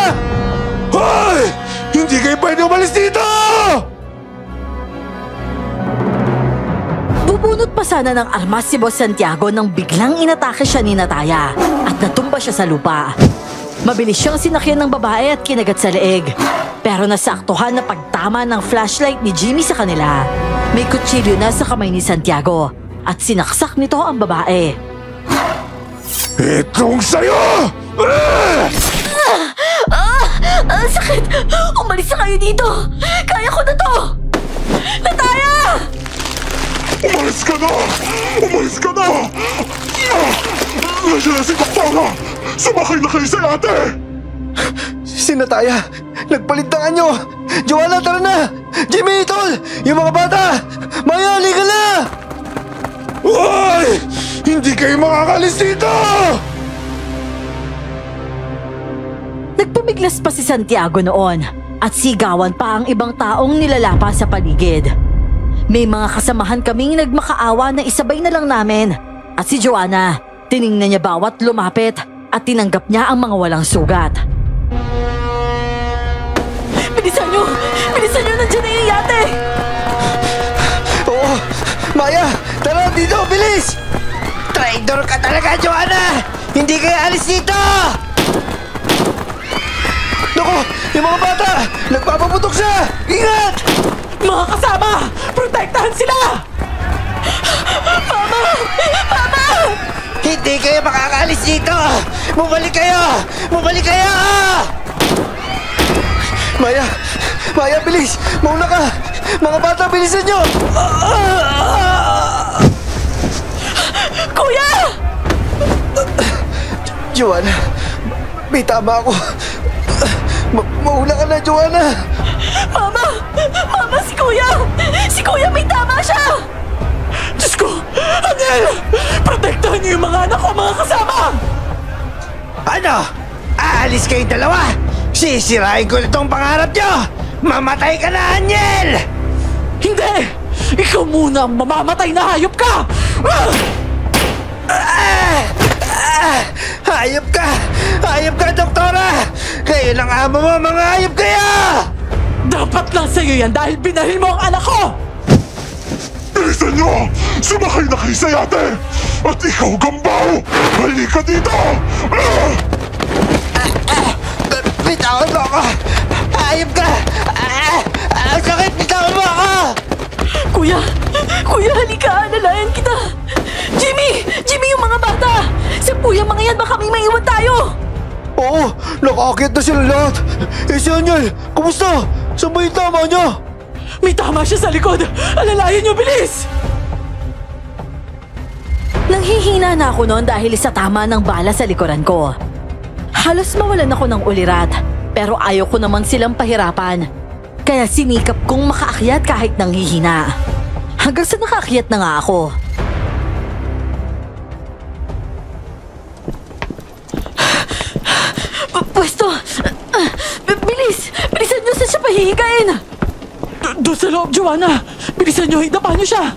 Hoy! Hindi kayo pwede umalis dito! Nagbunot pa sana ng armas si Boss Santiago nang biglang inatake siya ni Nataya at natumba siya sa lupa. Mabilis siyang sinakyan ng babae at kinagat sa leeg. Pero nasaktuhan na pagtama ng flashlight ni Jimmy sa kanila. May kutsilyo na sa kamay ni Santiago at sinaksak nito ang babae. Itong sa'yo! Sakit! Umalis na kayo dito! Kaya ko na to! Nataya! Umalis ka na! Umalis ka na! Nandiyan na si Doktora! Sumakay na kayo sa ate! Si Nataya, nagpalintangan nyo! Joanna, tara na! Jimmy, Tol! Yung mga bata! Maya, halika na! Uy! Hindi kayo makakalis dito! Nagpumiglas pa si Santiago noon at sigawan pa ang ibang taong nilalapa sa paligid. May mga kasamahan kaming nagmakaawa na isabay na lang namin. At si Joanna, tiningnan niya bawat lumapit at tinanggap niya ang mga walang sugat. Bilisan niyo! Bilisan niyo! Nandiyan na yung yate! Oo! Maya! Tara dito! Bilis! Traitor ka talaga, Joanna! Hindi kayo alis dito! Naku! Yung mga bata! Nagpapaputok siya! Ingat! Mga kasama! Protektahan sila! Mama! Mama! Hindi kayo makakaalis dito! Bumalik kayo! Bumalik kayo! Maya! Maya, bilis! Mauna ka! Mga bata, bilisan nyo! Kuya! Joanna, may tama ako. Mauna ka na, Joanna! Mama! Mama, si Kuya! Si Kuya may tama siya! Diyos ko! Angel! Protektahan niyo yung mga anak ko, mga kasama! Ano? Aalis kayong dalawa? Sisirain ko na itong pangarap nyo! Mamatay ka na, Angel! Hindi! Ikaw muna ang mamamatay na hayop ka! Hayop ka! Hayop ka, Doktora! Kayo lang amo mo, mga hayop kayo! Dapat lang sa'yo yan dahil binaril mo ang anak ko! Bilisan nyo! Sumakay na kayo sa yate! At ikaw, Gambaw! Halika dito! Bitawan mo ako! Hayop ka! Ang sakit! Bitawan mo ako! Kuya! Kuya, halika! Alalayan kita! Jimmy! Jimmy, yung mga bata! Sa Kuya mga yan, baka may maiwan tayo! Oo! Nakakakit na sila lahat! Eh si Angel! Kumusta? Saan ba yung tama niya? May tama siya sa likod! Alalayan niyo, bilis! Nanghihina na ako noon dahil sa tama ng bala sa likuran ko. Halos mawalan ako ng ulirat, pero ayaw ko naman silang pahirapan. Kaya sinikap kong makaakyat kahit nanghihina. Hanggang sa nakaakyat na nga ako. Pwesto! Bilis! Bilisan niyo saan siya pahihigain! Doon sa loob, Joanna! Bilisan niyo, higdapan niyo siya!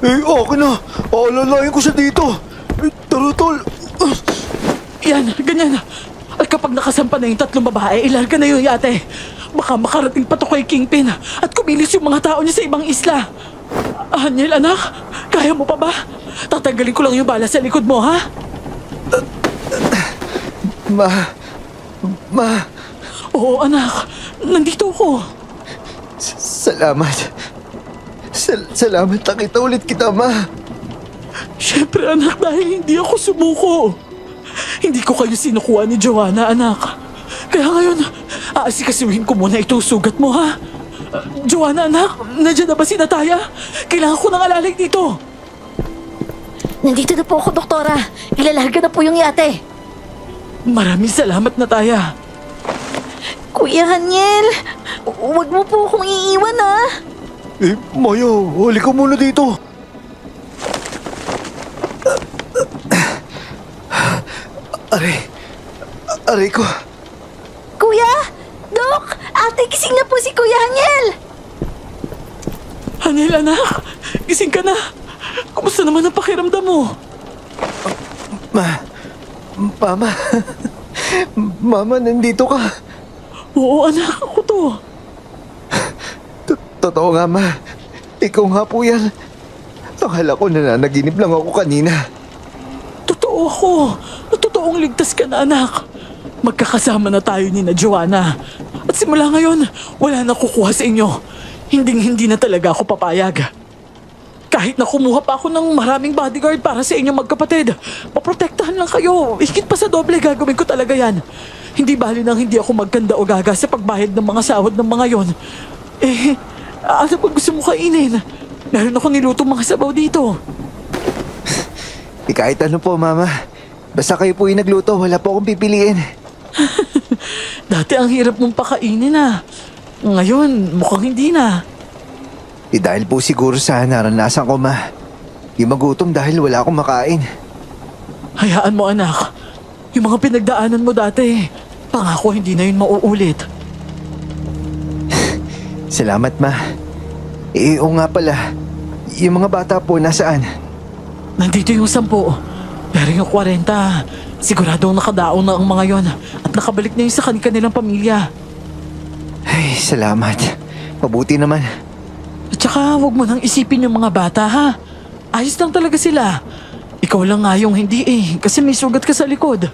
Eh, okay na! Alalayan ko siya dito! Eh, tara, Tol! Yan, ganyan. At kapag nakasampa na yung tatlong babae, ilarga na yung yate. Baka makarating pa to kay Kingpin at kumilis yung mga tao niya sa ibang isla. Angel, anak, kaya mo pa ba? Tatanggalin ko lang yung bala sa likod mo, ha? Ma... Oo, anak. Nandito ako. Salamat. Salamat na kita ulit kita, Ma. Siyempre, anak, dahil hindi ako sumuko. Hindi ko kayo sinukuha ni Joanna, anak. Kaya ngayon, aasikasuhin ko muna itong sugat mo, ha? Joanna, anak, nandiyan na ba si Nataya? Kailangan ko ng alalay dito. Nandito na po ako, Doktora. Ilalarga na po yung yate. Maraming salamat, Nataya. Kuya Haniel, huwag mo po akong iiwan, ha? Eh, Maya, halika muna dito. Aray ko. Kuya! Dok! Ate, gising na po si Kuya Haniel! Haniel, anak, gising ka na. Kumusta naman ang pakiramdam mo? Mama. Mama, nandito ka. Oo, anak, ako to. Totoo nga, Ma. Ikaw nga po yan. Akala ko nananaginip lang ako kanina. Totoo ako. Totoong ligtas ka na, anak. Magkakasama na tayo ni na Joanna. At simula ngayon, wala na kukuha sa inyo. Hindi na talaga ako papayag. Kahit na kumuha pa ako ng maraming bodyguard para sa inyo magkapatid, maprotektahan lang kayo. Higit pa sa doble gagawin ko talaga yan. Hindi bali nang hindi ako magkanda o gaga sa pagbayad ng mga sahod ng mga yon. Ano ba gusto mo kainin? Meron ako nilutong mga sabaw dito. Kahit ano po, Mama. Basta kayo po yung nagluto, wala po akong pipiliin. Dati ang hirap mong pakainin Ngayon, mukhang hindi na. Dahil po siguro sa naranasan ko, Ma. Yung magutom dahil wala akong makain. Hayaan mo, anak. Yung mga pinagdaanan mo dati, pangako hindi na yun mauulit. Salamat, Ma. Oo nga pala. Yung mga bata po, nasaan? Nandito yung 10. Pero yung 40, siguradong nakadaon na ang mga yon at nakabalik na yun sa kanilang pamilya. Ay, salamat. Mabuti naman. At saka huwag mo nang isipin yung mga bata, ha? Ayos lang talaga sila. Ikaw lang nga yung hindi kasi may sugat ka sa likod.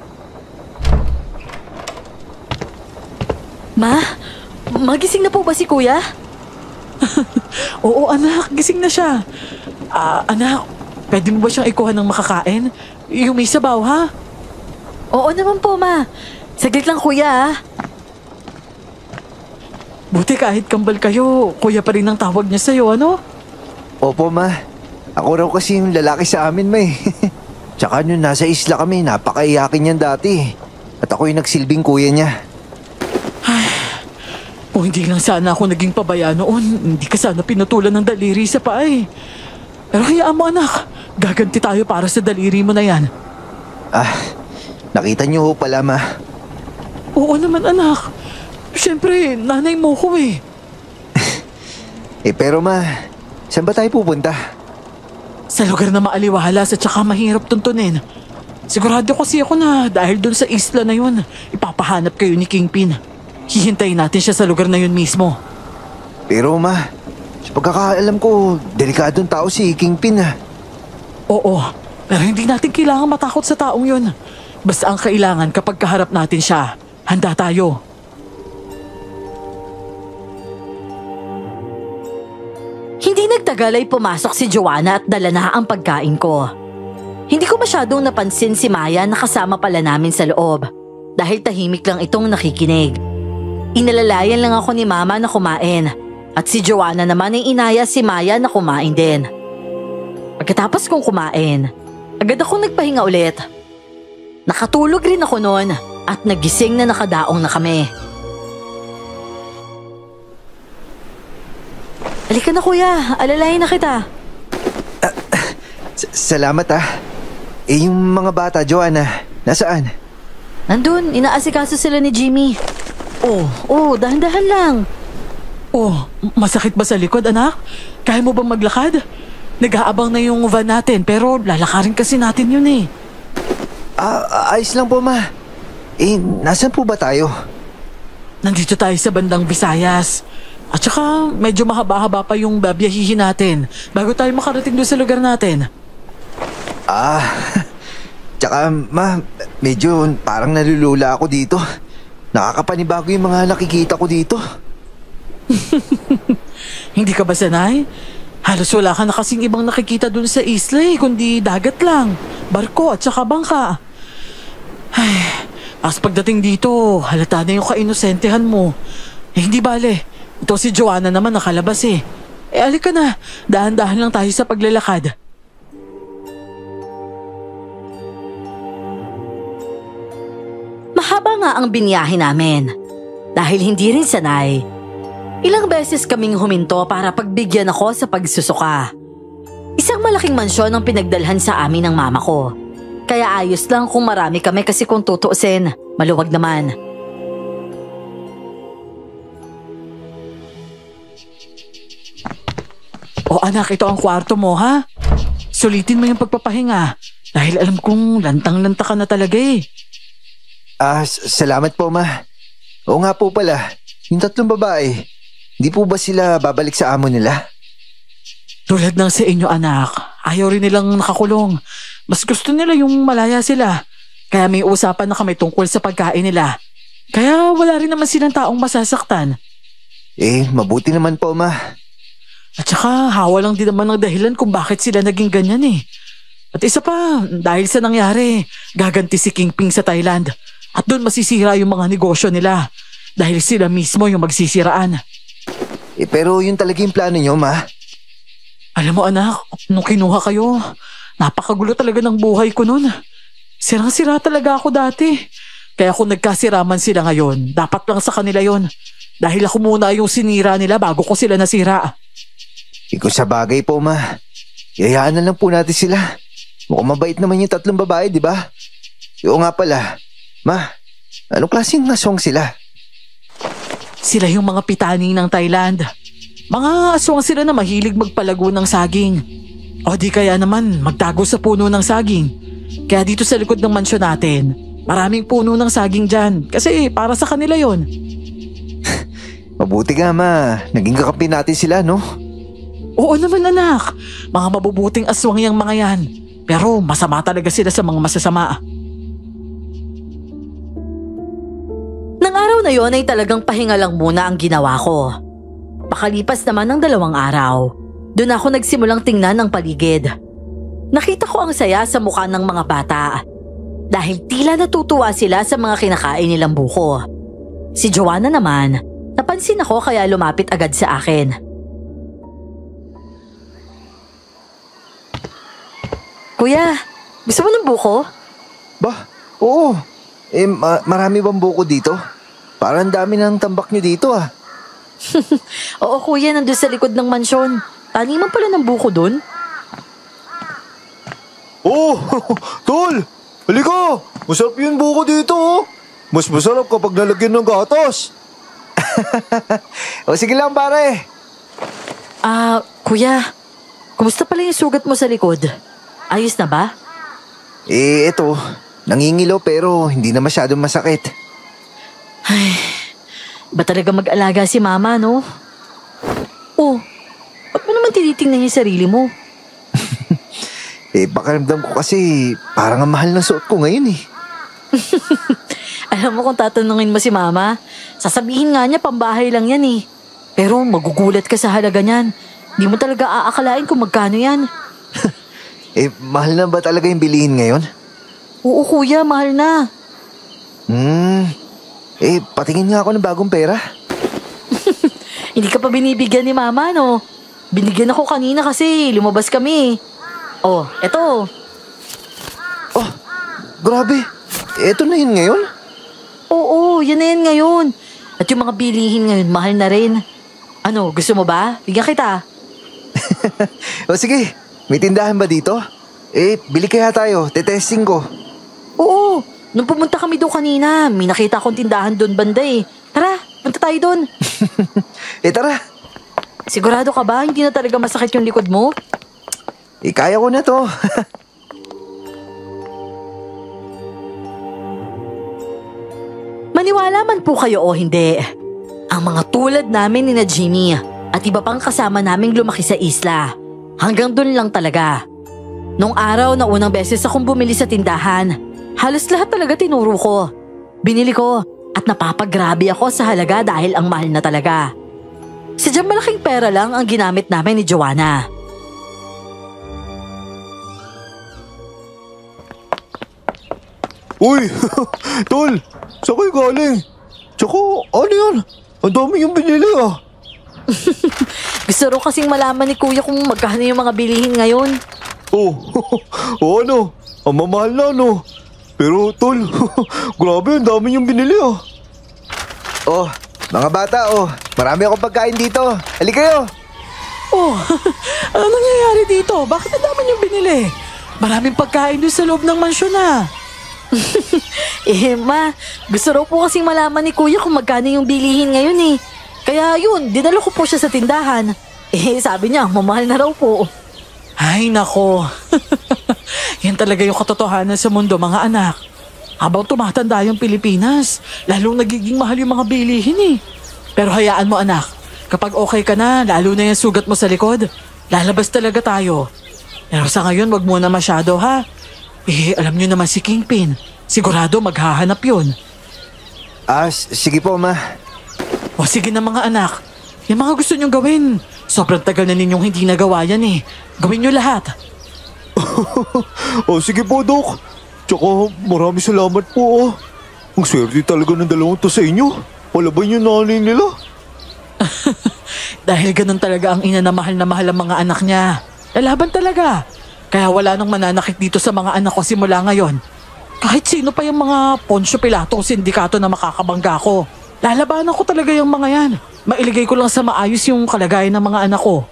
Ma, magising na po ba si Kuya? Oo, anak, gising na siya. Anak, pwede mo ba siyang ikuha ng makakain? Yung may sabaw, ha? Oo naman po, Ma. Saglit lang, Kuya. Buti kahit kambal kayo, kuya pa rin ang tawag niya sa'yo, ano? Opo, Ma. Ako raw kasi yung lalaki sa amin, Ma. Tsaka nung nasa isla kami, napakaiyakin niyan dati. At ako yung nagsilbing kuya niya. Kung hindi lang sana ako naging pabaya noon, hindi ka sana pinutulan ng daliri sa paa. Pero hayaan mo, anak. Gaganti tayo para sa daliri mo na yan. Nakita niyo ho pala, Ma. Oo naman, anak. Siyempre, nanay mo ko Pero Ma, saan ba tayo pupunta? Sa lugar na maaliwalas at saka mahirap tuntunin. Sigurado kasi ako na dahil dun sa isla na yun, ipapahanap kayo ni Kingpin. Hihintayin natin siya sa lugar na yun mismo. Pero Ma, sa pagkakaalam ko, delikadong tao si Kingpin. Oo, pero hindi natin kailangan matakot sa taong yun. Basta ang kailangan kapag kaharap natin siya, handa tayo. Hindi nagtagal ay pumasok si Joanna at dala na ang pagkain ko. Hindi ko masyadong napansin si Maya na kasama pala namin sa loob dahil tahimik lang itong nakikinig. Inalalayan lang ako ni Mama na kumain at si Joanna naman ay inaya si Maya na kumain din. Pagkatapos kong kumain, agad ako nagpahinga ulit. Nakatulog rin ako noon at nagising na nakadaong na kami. Halika na, Kuya, alalayan na kita. Salamat, yung mga bata, Joanna, nasaan? Nandun, inaasikaso sila ni Jimmy. Oh, dahan-dahan lang. Oh, masakit ba sa likod, anak? Kaya mo bang maglakad? Nag-aabang na yung van natin pero lalakarin kasi natin yun Ayos lang po, Ma. Nasaan po ba tayo? Nandito tayo sa bandang Visayas. At saka medyo mahaba-haba pa yung babiyahihin natin bago tayo makarating doon sa lugar natin. Tsaka, Ma, medyo parang nalulula ako dito. Nakakapanibago yung mga nakikita ko dito. Hindi ka ba sanay? Halos wala ka na kasing ibang nakikita doon sa isla kundi dagat lang, barko at saka bangka. As pagdating dito, halata na yung kainosentehan mo. Hindi bale, ito si Joanna naman nakalabas alika na, dahan-dahan lang tayo sa paglalakad. Mahaba nga ang biniyahe namin. Dahil hindi rin sanay, ilang beses kaming huminto para pagbigyan ako sa pagsusuka. Isang malaking mansyon ang pinagdalhan sa amin ng mama ko. Kaya ayos lang kung marami kami kasi kung tutuusin, maluwag naman. O anak, ito ang kwarto mo, ha? Sulitin mo yung pagpapahinga dahil alam kong lantang-lanta ka na talaga Salamat po, Ma. Oo nga po pala, yung 3 babae, hindi po ba sila babalik sa amo nila? Tulad ng sa inyo anak, ayaw rin nilang nakakulong. Mas gusto nila yung malaya sila. Kaya may usapan na kami tungkol sa pagkain nila. Kaya wala rin naman silang taong masasaktan. Mabuti naman po, Ma. At saka hawa lang din naman ng dahilan kung bakit sila naging ganyan eh. At isa pa, dahil sa nangyari, gaganti si Kingping sa Thailand. At doon masisira yung mga negosyo nila. Dahil sila mismo yung magsisiraan. Pero yun talaga yung plano nyo, Ma. Alam mo anak, nung kinuha kayo, napakagulo talaga ng buhay ko noon. Sirang-sira talaga ako dati. Kaya kung nagkasiraman sila ngayon, dapat lang sa kanila yon. Dahil ako muna yung sinira nila bago ko sila nasira. Kung sa bagay po, Ma. Yayaan na lang po natin sila. Mukhang mabait naman yung tatlong babae, di ba? Oo nga pala. Ma, anong klaseng aswang sila? Sila yung mga pitani ng Thailand. Mga aswang sila na mahilig magpalago ng saging. O di kaya naman magtago sa puno ng saging. Kaya dito sa likod ng mansyon natin, maraming puno ng saging dyan. Kasi para sa kanila yon. Mabuti nga, Ma. Naging kakampi natin sila, no? Oo naman anak. Mga mabubuting aswang yung mga yan. Pero masama talaga sila sa mga masasama. Nang araw na yon ay talagang pahinga lang muna ang ginawa ko. Pakalipas naman ng 2 araw, doon ako nagsimulang tingnan ng paligid. Nakita ko ang saya sa mukha ng mga bata. Dahil tila natutuwa sila sa mga kinakain nilang buko. Si Joanna naman, napansin ako kaya lumapit agad sa akin. Kuya, gusto mo ng buko? Bah, oo. Marami bang buko dito? Parang dami ng tambak nyo dito, ah. Oo kuya, nandun sa likod ng mansyon. Taniman pala ng buko dun. Tol! Halika! Masarap yung buko dito, oh. Mas masarap kapag nalagyan ng gatas. O sige lang, pare. Kuya, kumusta pala yung sugat mo sa likod? Ayos na ba? Eto. Nangingilo pero hindi na masyadong masakit. Ay, ba talaga mag-alaga si mama, no? Ba't mo naman tinitingnan yung sarili mo? Pakiramdam ko kasi parang ang mahal ng suot ko ngayon, eh. Alam mo kung tatanungin mo si mama, sasabihin nga niya pambahay lang yan, eh. Pero magugulat ka sa halaga niyan. Di mo talaga aakalain kung magkano yan. Mahal na ba talaga yung bilihin ngayon? Oo kuya, mahal na. Patingin nga ako ng bagong pera. Hindi ka pa binibigyan ni mama, no? Binigyan ako kanina kasi lumabas kami. Eto. Grabe. Eto na yun ngayon? Oo, yan na yan ngayon. At yung mga bilihin ngayon, mahal na rin. Ano, gusto mo ba? Bigyan kita. Sige. May tindahan ba dito? Bili kaya tayo. Tetesting ko. Oo, nung pumunta kami doon kanina, may nakita akong tindahan doon banda eh. Tara, punta tayo doon. Tara. Sigurado ka ba hindi na talaga masakit yung likod mo? Kaya ko na to. Maniwala man po kayo o hindi, ang mga tulad namin ni na Jimmy at iba pang kasama naming lumaki sa isla, hanggang doon lang talaga. Nung araw na unang beses akong bumili sa tindahan, halos lahat talaga tinuro ko. Binili ko at napapagrabe ako sa halaga dahil ang mahal na talaga. Sadyang malaking pera lang ang ginamit namin ni Joanna. Uy! Tol! Saan kayo galing? Tsaka, ano yan? Ang dami yung binili, ah. Gusto rin kasing malaman ni kuya kung magkano yung mga bilihin ngayon. Ano? Ang mamahal na, no? Pero, tol, grabe, ang dami yung binili, ah. Mga bata, marami akong pagkain dito. Halika kayo. Ano nangyayari dito? Bakit ang dami niyong binili? Maraming pagkain doon sa loob ng mansyon na. Ma, gusto raw po kasing malaman ni kuya kung magkano yung bilihin ngayon eh. Kaya yun, dinalo ko po siya sa tindahan. Sabi niya, mamahal na raw po. Ay, nako. Yan talaga yung katotohanan sa mundo, mga anak. Habang tumatanda yung Pilipinas, lalong nagiging mahal yung mga bilihin eh. Pero hayaan mo, anak. Kapag okay ka na, lalo na yung sugat mo sa likod, lalabas talaga tayo. Pero sa ngayon, wag muna masyado ha. Alam nyo naman si Kingpin. Sigurado maghahanap yun. Sige po, Ma. O sige na mga anak. Yung mga gusto nyong gawin. Sobrang tagal na ninyong hindi nagawa yan eh. Gawin nyo lahat. Sige po, Dok. Tsaka maraming salamat po. Ang swerte talaga ng dalawang to sa inyo. Palaban yung nanay nila. Dahil ganun talaga ang ina na mahal ang mga anak niya. Lalaban talaga. Kaya wala nang mananakit dito sa mga anak ko simula ngayon. Kahit sino pa yung mga Poncio Pilato o sindikato na makakabangga ko. Lalabanan ko talaga yung mga yan. Mailigay ko lang sa maayos yung kalagayan ng mga anak ko.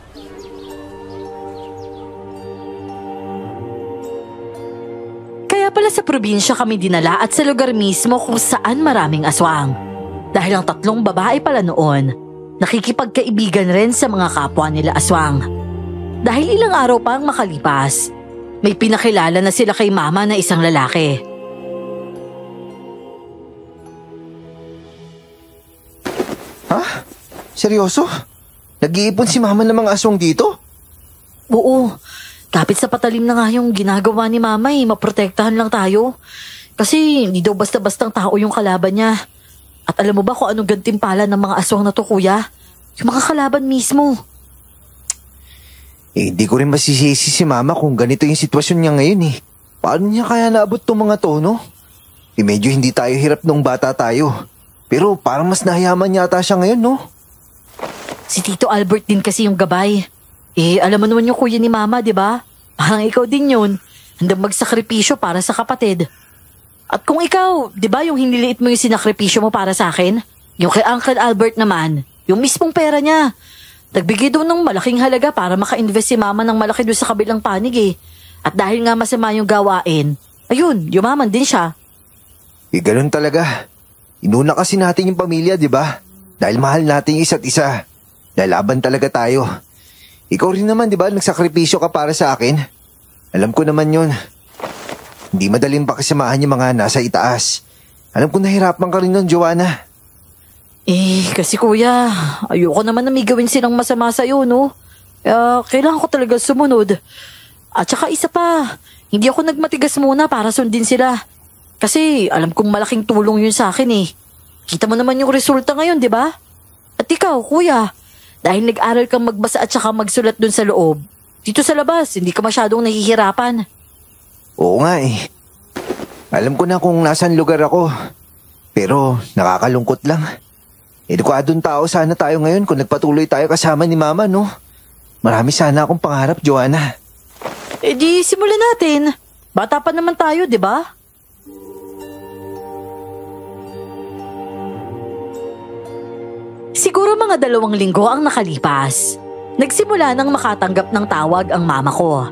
Kaya pala sa probinsya kami dinala at sa lugar mismo kung saan maraming aswang. Dahil ang 3 babae pala noon, nakikipagkaibigan rin sa mga kapwa nila aswang. Dahil ilang araw pa ang makalipas, may pinakilala na sila kay Mama na isang lalaki. Seryoso? Nag-iipon si Mama ng mga aswang dito? Oo, kapit sa patalim na nga yung ginagawa ni Mama eh, maprotektahan lang tayo. Kasi hindi daw basta-bastang tao yung kalaban niya. At alam mo ba kung anong gantimpala ng mga aswang na to, Kuya? Yung mga kalaban mismo. Hindi ko rin masisisi si Mama kung ganito yung sitwasyon niya ngayon eh. Paano niya kaya naabot tong mga to, no? Medyo hindi tayo hirap nung bata tayo. Pero parang mas nahiyaman yata siya ngayon, no? Si Tito Albert din kasi yung gabay. Alam mo naman yung kuya ni Mama, di ba? Parang ikaw din yun. Handang magsakripisyo para sa kapatid. At kung ikaw, di ba yung hiniliit mo yung sinakripisyo mo para sa akin? Yung kay Uncle Albert naman, yung mismong pera niya. Nagbigay doon ng malaking halaga para maka-invest si Mama ng malaki doon sa kabilang panig eh. At dahil nga masama yung gawain, ayun, yumaman din siya. Ganun talaga. Inuna kasi natin yung pamilya, di ba? Dahil mahal natin yung isa't isa. Lalaban talaga tayo. Ikaw rin naman, di ba? Nagsakripisyo ka para sa akin. Alam ko naman yun. Hindi madaling pakisamahan yung mga nasa itaas. Alam ko nahirapan ka rin nun, Joanna. Kasi kuya, ayoko naman na may gawin silang masama sa'yo, no? Kailangan ko talaga sumunod. At saka isa pa, hindi ako nagmatigas muna para sundin sila. Kasi alam kong malaking tulong yun sa akin eh. Kita mo naman yung resulta ngayon, di ba? At ikaw, kuya, dahil nag-aral kang magbasa at saka magsulat dun sa loob, dito sa labas, hindi ka masyadong nahihirapan. Oo nga eh. Alam ko na kung nasan lugar ako. Pero nakakalungkot lang. Edukadong tao sana tayo ngayon kung nagpatuloy tayo kasama ni Mama, no? Marami sana akong pangarap, Joanna. Di simulan natin. Bata pa naman tayo, di ba? Siguro mga 2 linggo ang nakalipas. Nagsimula nang makatanggap ng tawag ang mama ko.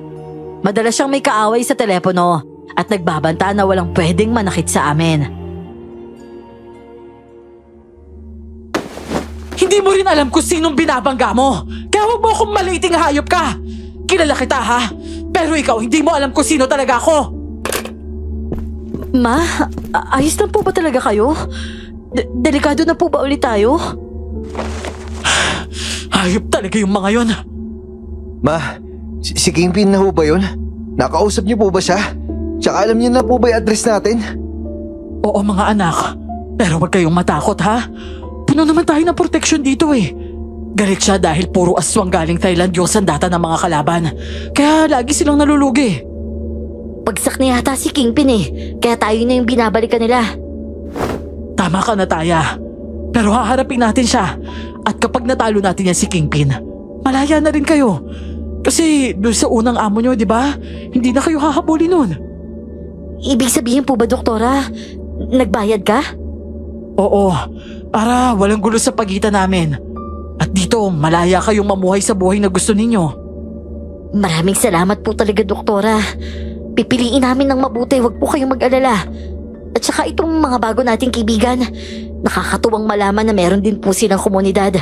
Madalas siyang may kaaway sa telepono at nagbabanta na walang pwedeng manakit sa amin. Hindi mo rin alam kung sinong binabangga mo. Kaya huwag mo akong maliiting hayop ka. Kilala kita ha. Pero ikaw hindi mo alam kung sino talaga ako. Ma, ayos lang po ba talaga kayo? Delikado na po ba ulit tayo? Hayop talaga yung mga yon. Ma, si Kingpin na ho ba yun? Nakausap niyo po ba siya? Tsaka alam niyo na po ba yung address natin? Oo mga anak. Pero huwag kayong matakot ha. Puno naman tayo ng proteksyon dito eh. Galit siya dahil puro aswang galing Thailand yung sandata ng mga kalaban. Kaya lagi silang nalulugi. Pagsak na yata si Kingpin eh. Kaya tayo na yung binabalikan nila. Tama ka na, Taya. Pero haharapin natin siya. At kapag natalo natin yan si Kingpin, malaya na rin kayo. Kasi doon sa unang amo nyo, di ba? Hindi na kayo hahabulin nun. Ibig sabihin po ba, Doktora? Nagbayad ka? Oo, para walang gulo sa pagitan namin. At dito, malaya kayong mamuhay sa buhay na gusto ninyo. Maraming salamat po talaga, Doktora. Pipiliin namin ng mabuti, huwag po kayong mag-alala. At saka itong mga bago nating kaibigan, nakakatuwang malaman na meron din po silang komunidad.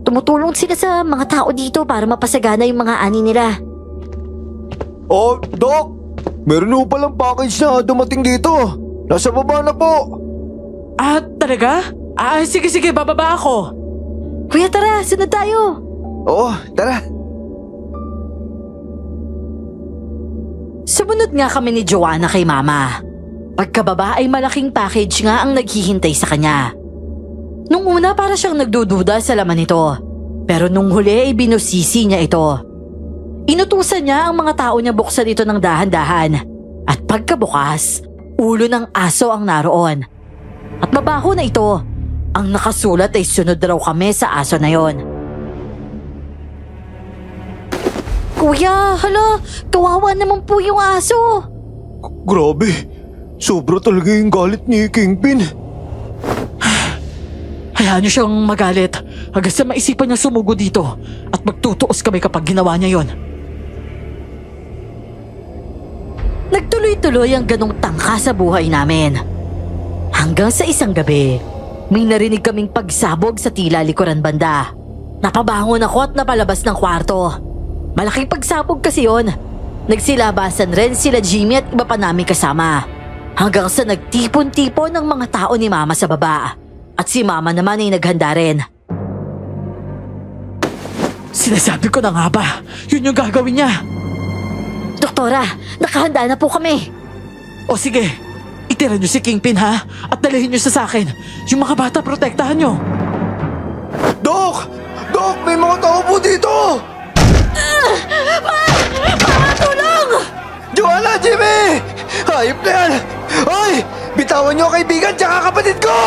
Tumutulong sila sa mga tao dito para mapasagana yung mga ani nila. Oh, Doc! Meron po palang package na dumating dito. Nasa baba na po. Talaga? Sige, bababa ako. Kuya, tara, sunod tayo. Oo, tara. Sumunod nga kami ni Joanna kay Mama. Pagkababa ay malaking package nga ang naghihintay sa kanya. Nung una para siyang nagdududa sa laman nito. Pero nung huli ay binusisi niya ito. Inutusan niya ang mga tao niya buksan ito ng dahan-dahan. At pagkabukas, ulo ng aso ang naroon. At mabaho na ito. Ang nakasulat ay sunod raw kami sa aso na yon. Kuya, hala, kawawa naman po yung aso. Grabe, sobra talaga yung galit ni Kingpin. Hayaan niyo siyang magalit hanggang sa maisipan niya sumugo dito at magtutuos kami kapag ginawa niya yon. Nagtuloy-tuloy ang ganong tangka sa buhay namin. Hanggang sa isang gabi, may narinig kaming pagsabog sa tila likuran banda. Napabangon ako at napalabas ng kwarto. Malaking pagsabog kasi yon. Nagsilabasan rin sila Jimmy at iba pa namin kasama. Hanggang sa nagtipon-tipon ng mga tao ni Mama sa baba. At si Mama naman ay naghanda rin. Sinasabi ko na nga ba, yun yung gagawin niya. Doktora, nakahanda na po kami. O sige, itira niyo si Kingpin ha at dalhin niyo sa akin. Yung mga bata protektahan niyo. Dok! Dok, may mga tao po dito! Mama, tulong! Joanna, Jimmy! Hayop na yan! Hoy! Bitawan niyo ang kaibigan tsaka kapatid ko!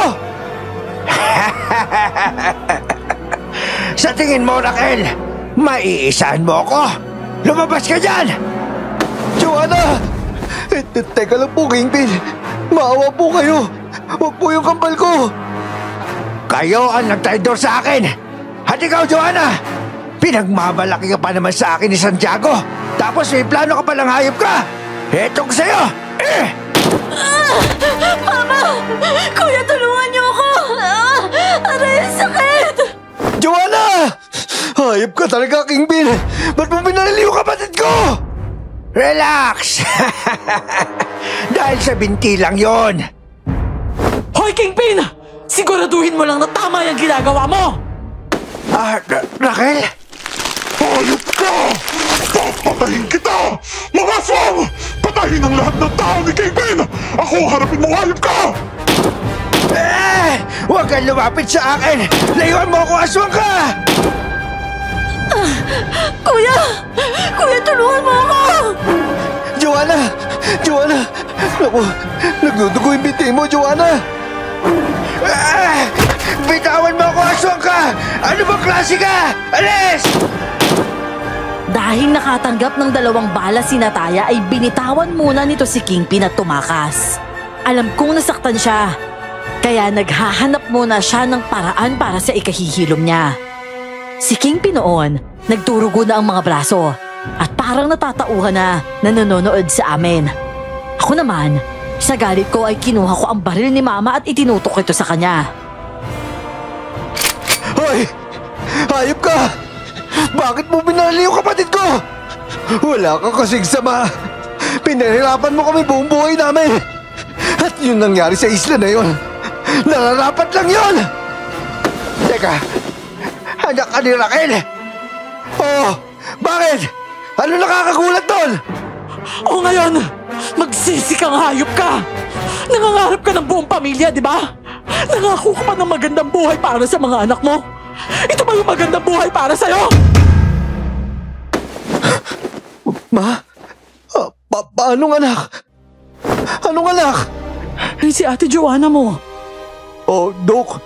Sa tingin mo, Raquel, maiisahan mo ako. Lumabas ka dyan! Joanna! Teka lang po, Kingpin. Maawa po kayo. Huwag po yung kambal ko. Kayo ang nagtraidor sa akin. At ikaw, Joanna, pinagmamalaki ka pa naman sa akin ni Santiago. Tapos may plano ka palang hayop ka. Etong sa'yo. Mama! Kuya, tulungan niyo ako! Aray, sakit! Joanna! Hayop ka talaga, Kingpin. Ba't mo binaril yung kapatid ko? Relax! Dahil sa binti lang yon. Hoy Kingpin! Siguraduhin mo lang na tama yung ginagawa mo! Raquel? Hayop ka! Papatayin kita! Mga aswang! Patayin ang lahat ng tao ni Kingpin! Ako harapin mo, hayop ka! Huwag kang lumapit sa akin! Layuan mo ako, aswang ka! Kuya! Kuya, tulungan mo ako! Joanna! Joanna! Naku, nagdudugo yung binti mo, Joanna! Bitawan mo ako, aswang ka! Ano bang klase ka? Alis! Dahil nakatanggap ng 2 bala si Nataya ay binitawan muna nito si Kingpin at tumakas. Alam kong nasaktan siya. Kaya naghahanap muna siya ng paraan para sa ikahihilom niya. Si Kingpin noon, nagturugo na ang mga braso at parang natatauhan na nanonood sa amin. Ako naman, sa galit ko ay kinuha ko ang baril ni Mama at itinutok ito sa kanya. Hoy! Hayop ka! Bakit mo binaril yung kapatid ko? Wala kang kasing sama. Pinahirapan mo kami buong buhay namin. At yun nangyari sa isla na yun. Nararapat lang yun! Teka, anak ka ni Raquel? Oh, bakit? Ano nakakagulat doon? O ngayon, magsisi kang hayop ka! Nangangarap ka ng buong pamilya, di ba? Nangako ka pa ng magandang buhay para sa mga anak mo. Ito ba yung magandang buhay para sa'yo? Ma? Paanong anak? Anong anak? Ay, si Ate Joanna mo. Oh, Dok.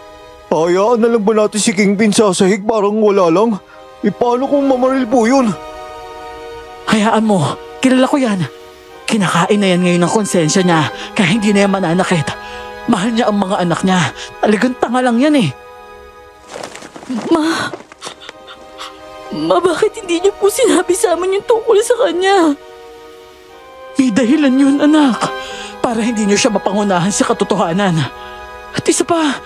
Hayaan na lang ba natin si Kingpin sasahig parang wala lang? Paano kung mamaril po yun? Hayaan mo, kilala ko yan. Kinakain na yan ngayon ng konsensya niya, kaya hindi na yan mananakit. Mahal niya ang mga anak niya. Talagang tanga lang yan eh. Ma, bakit hindi niyo po sinabi sa amin yung tungkol sa kanya? May dahilan yun, anak. Para hindi niyo siya mapangunahan sa katotohanan. At isa pa,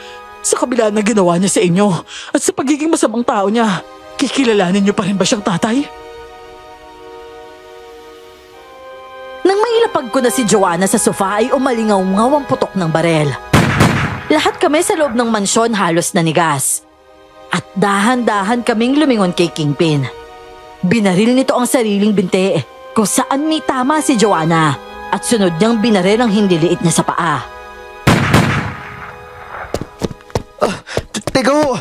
sa kabila na ginawa niya sa inyo at sa pagiging masamang tao niya, kikilalanin niyo pa rin ba siyang tatay? Nang mailapag ko na si Joanna sa sofa ay umalingaw-ngaw ang putok ng barel. Lahat kami sa loob ng mansyon halos nanigas. At dahan-dahan kaming lumingon kay Kingpin. Binaril nito ang sariling binti kung saan may tama si Joanna at sunod niyang binaril ang hindi liit niya sa paa. Teka ho,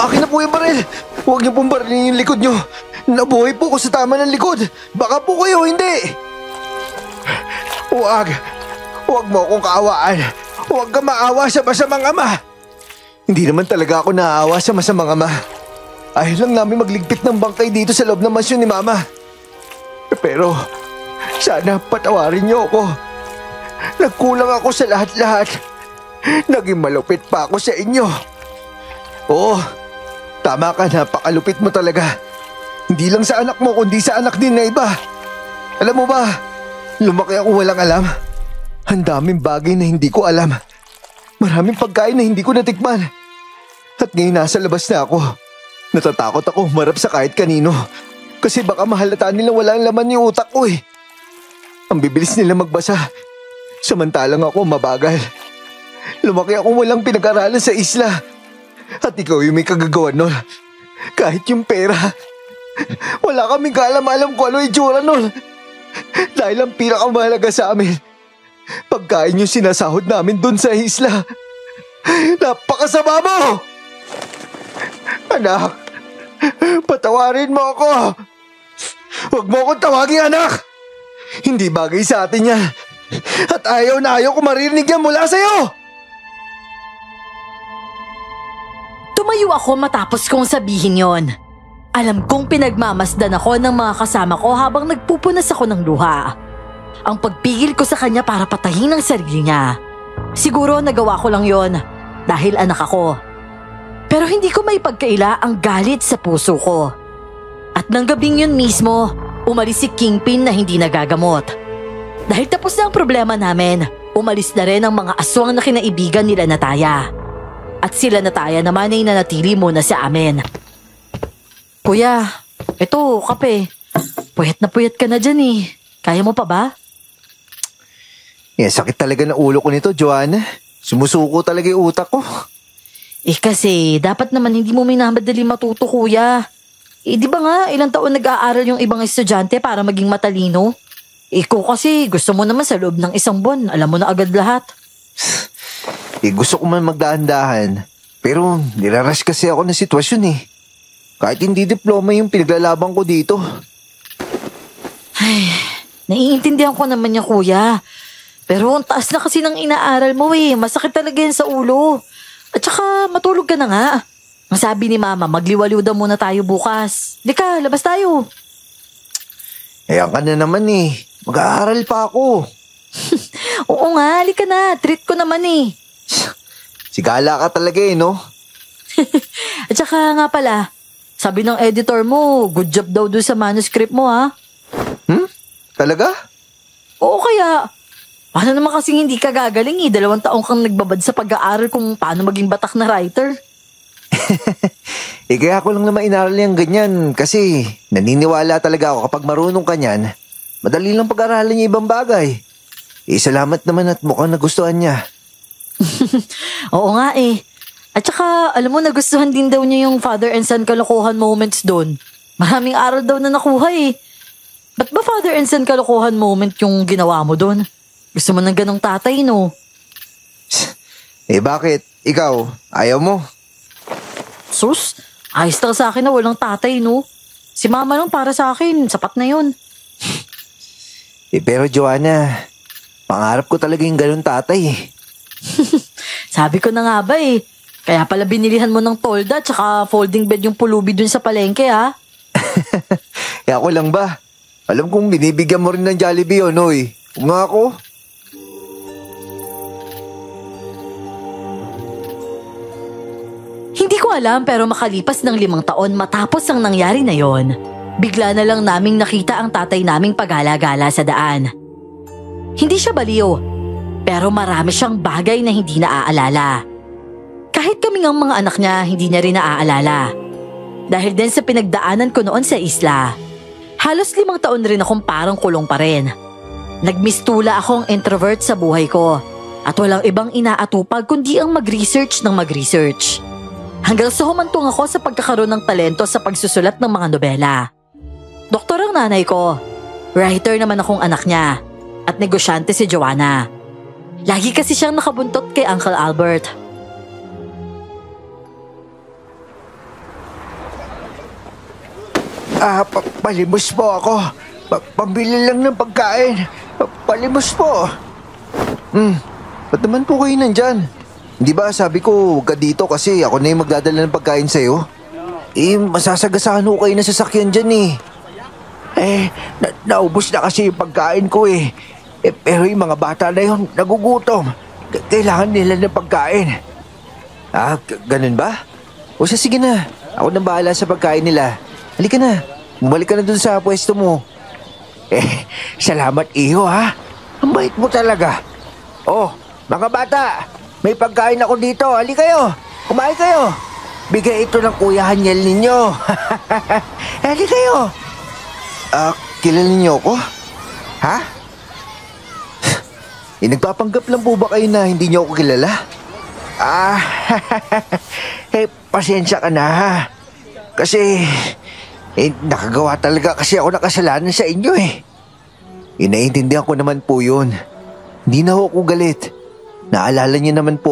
akin na po yung baril. Huwag niyo pong barilin yung likod niyo. Nabuhay po ko sa tama ng likod. Baka po kayo hindi. Huwag mo akong kaawaan. Huwag ka maawa sa masamang ama. Hindi naman talaga ako naaawa sa masamang ama. Ayaw lang namin magligpit ng bangkay dito sa loob ng mansyon ni Mama. Pero sana patawarin niyo ako. Nagkulang ako sa lahat-lahat. Naging malupit pa ako sa inyo. Oo, tama ka, napakalupit mo talaga. Hindi lang sa anak mo, kundi sa anak din na iba. Alam mo ba, lumaki ako walang alam. Ang daming bagay na hindi ko alam. Maraming pagkain na hindi ko natikman. At ngayon nasa labas na ako. Natatakot ako humarap sa kahit kanino. Kasi baka mahalata nila walang laman yung utak ko eh. Ang bibilis nila magbasa. Samantalang ako mabagal. Lumaki akong walang pinag-aralan sa isla. At ikaw yung may kagagawa nun. Kahit yung pera. Wala kaming kaalam-alam kung ano yung itsura nun. Dahil ang pinakamahalaga sa amin, pagkain yung sinasahod namin dun sa isla. Napakasama mo! Anak, patawarin mo ako. Huwag mo akong tawagin anak. Hindi bagay sa atin yan. At ayaw na ayaw ko marinig yan mula sa'yo. Tumayo ako matapos kong sabihin yon. Alam kong pinagmamasdan ako ng mga kasama ko habang nagpupunas ako ng luha. Ang pagpigil ko sa kanya para patahin ang sarili niya. Siguro nagawa ko lang yon dahil anak ako. Pero hindi ko may pagkaila ang galit sa puso ko. At nang gabing yun mismo, umalis si Kingpin na hindi nagagamot. Dahil tapos na ang problema namin, umalis na rin ang mga aswang na kinaibigan nila Nataya. At sila Nataya naman ay nanatili muna sa amin. Kuya, eto, kape. Puyat na puyat ka na dyan eh. Kaya mo pa ba? Sakit talaga ng ulo ko nito, Joanna. Sumusuko talaga yung utak ko. Kasi dapat naman hindi mo minamadali matuto, kuya. Di ba nga, ilang taon nag-aaral yung ibang estudyante para maging matalino? Ikaw kasi gusto mo naman sa loob ng isang buwan, alam mo na agad lahat. Gusto ko man magdahan-dahan. Pero nirarush kasi ako ng sitwasyon eh. Kahit hindi diploma yung pinaglalaban ko dito. Ay, naiintindihan ko naman niya, kuya. Pero ang taas na kasi ng inaaral mo eh. Masakit talaga yan sa ulo. At saka matulog ka na nga. Ang sabi ni Mama, magliwaliw daw muna tayo bukas. Lika, labas tayo. Ayan ka na naman eh. Mag-aaral pa ako. Oo nga, halika na. Treat ko naman eh. Sigala ka talaga eh, no? At saka nga pala, sabi ng editor mo, good job daw doon sa manuscript mo ha. Talaga? Oo kaya, paano naman kasing hindi ka gagaling eh? 2 taong kang nagbabad sa pag-aaral kung paano maging batak na writer. Kaya ako lang naman inaral yung ganyan kasi naniniwala talaga ako kapag marunong ka niyan, madali lang pag-aralan niya ibang bagay. Salamat naman at mukhang nagustuhan niya. Oo nga eh. At saka, alam mo, nagustuhan din daw niya yung father and son kalokohan moments doon. Maraming aral daw na nakuha eh. Ba't ba father and son kalokohan moment yung ginawa mo doon? Gusto mo ng ganong tatay, no? Bakit? Ikaw, ayaw mo? Sus, ayos lang sa akin na walang tatay, no? Si Mama lang para sa akin, sapat na yun. Pero Joanna, pangarap ko talaga yung ganun tatay eh. Sabi ko na nga ba eh. Kaya pala binilihan mo ng tolda tsaka folding bed yung pulubi dun sa palengke ha. Ako lang ba? Alam kong binibigyan mo rin ng Jollibee yun, oy. Kung nga ako. Hindi ko alam pero makalipas ng 5 taon matapos ang nangyari na yon, bigla na lang naming nakita ang tatay naming paggala-gala sa daan. Hindi siya baliw, pero marami siyang bagay na hindi naaalala. Kahit kaming ang mga anak niya, hindi niya rin naaalala. Dahil din sa pinagdaanan ko noon sa isla, halos 5 taon rin akong parang kulong pa rin. Nagmistula akong introvert sa buhay ko at walang ibang inaatupag kundi ang mag-research ng mag-research. Hanggang sa humantong ako sa pagkakaroon ng talento sa pagsusulat ng mga nobela. Doktor ang nanay ko, Writer naman akong anak niya at negosyante si Joanna. Lagi kasi siyang nakabuntot kay Uncle Albert. Palimos po ako. Pambili lang ng pagkain. Palimos po. Ba't naman po kayo nandyan? Di ba sabi ko, huwag ka dito kasi ako na yung magdadala ng pagkain sa'yo? Masasagasaan ho kayo na sasakyan dyan naubos na kasi yung pagkain ko pero yung mga bata na yun, nagugutom. Kailangan nila ng pagkain. Ganun ba? O sige na, ako nang bahala sa pagkain nila. Halika na, bumalik ka na dun sa pwesto mo. Salamat iyo ha. Ang bait mo talaga. Oh, mga bata, may pagkain ako dito. Halika kayo, kumain kayo. Bigay ito ng Kuya Haniel ninyo. Halika kayo. Kilala niyo ako? Ha? Nagpapanggap lang po ba kayo na hindi niyo ako kilala? Pasensya ka na ha. Kasi, nakagawa talaga kasi ako ng kasalanan sa inyo Naiintindihan ko naman po yun. Hindi na ako galit. Naalala niyo naman po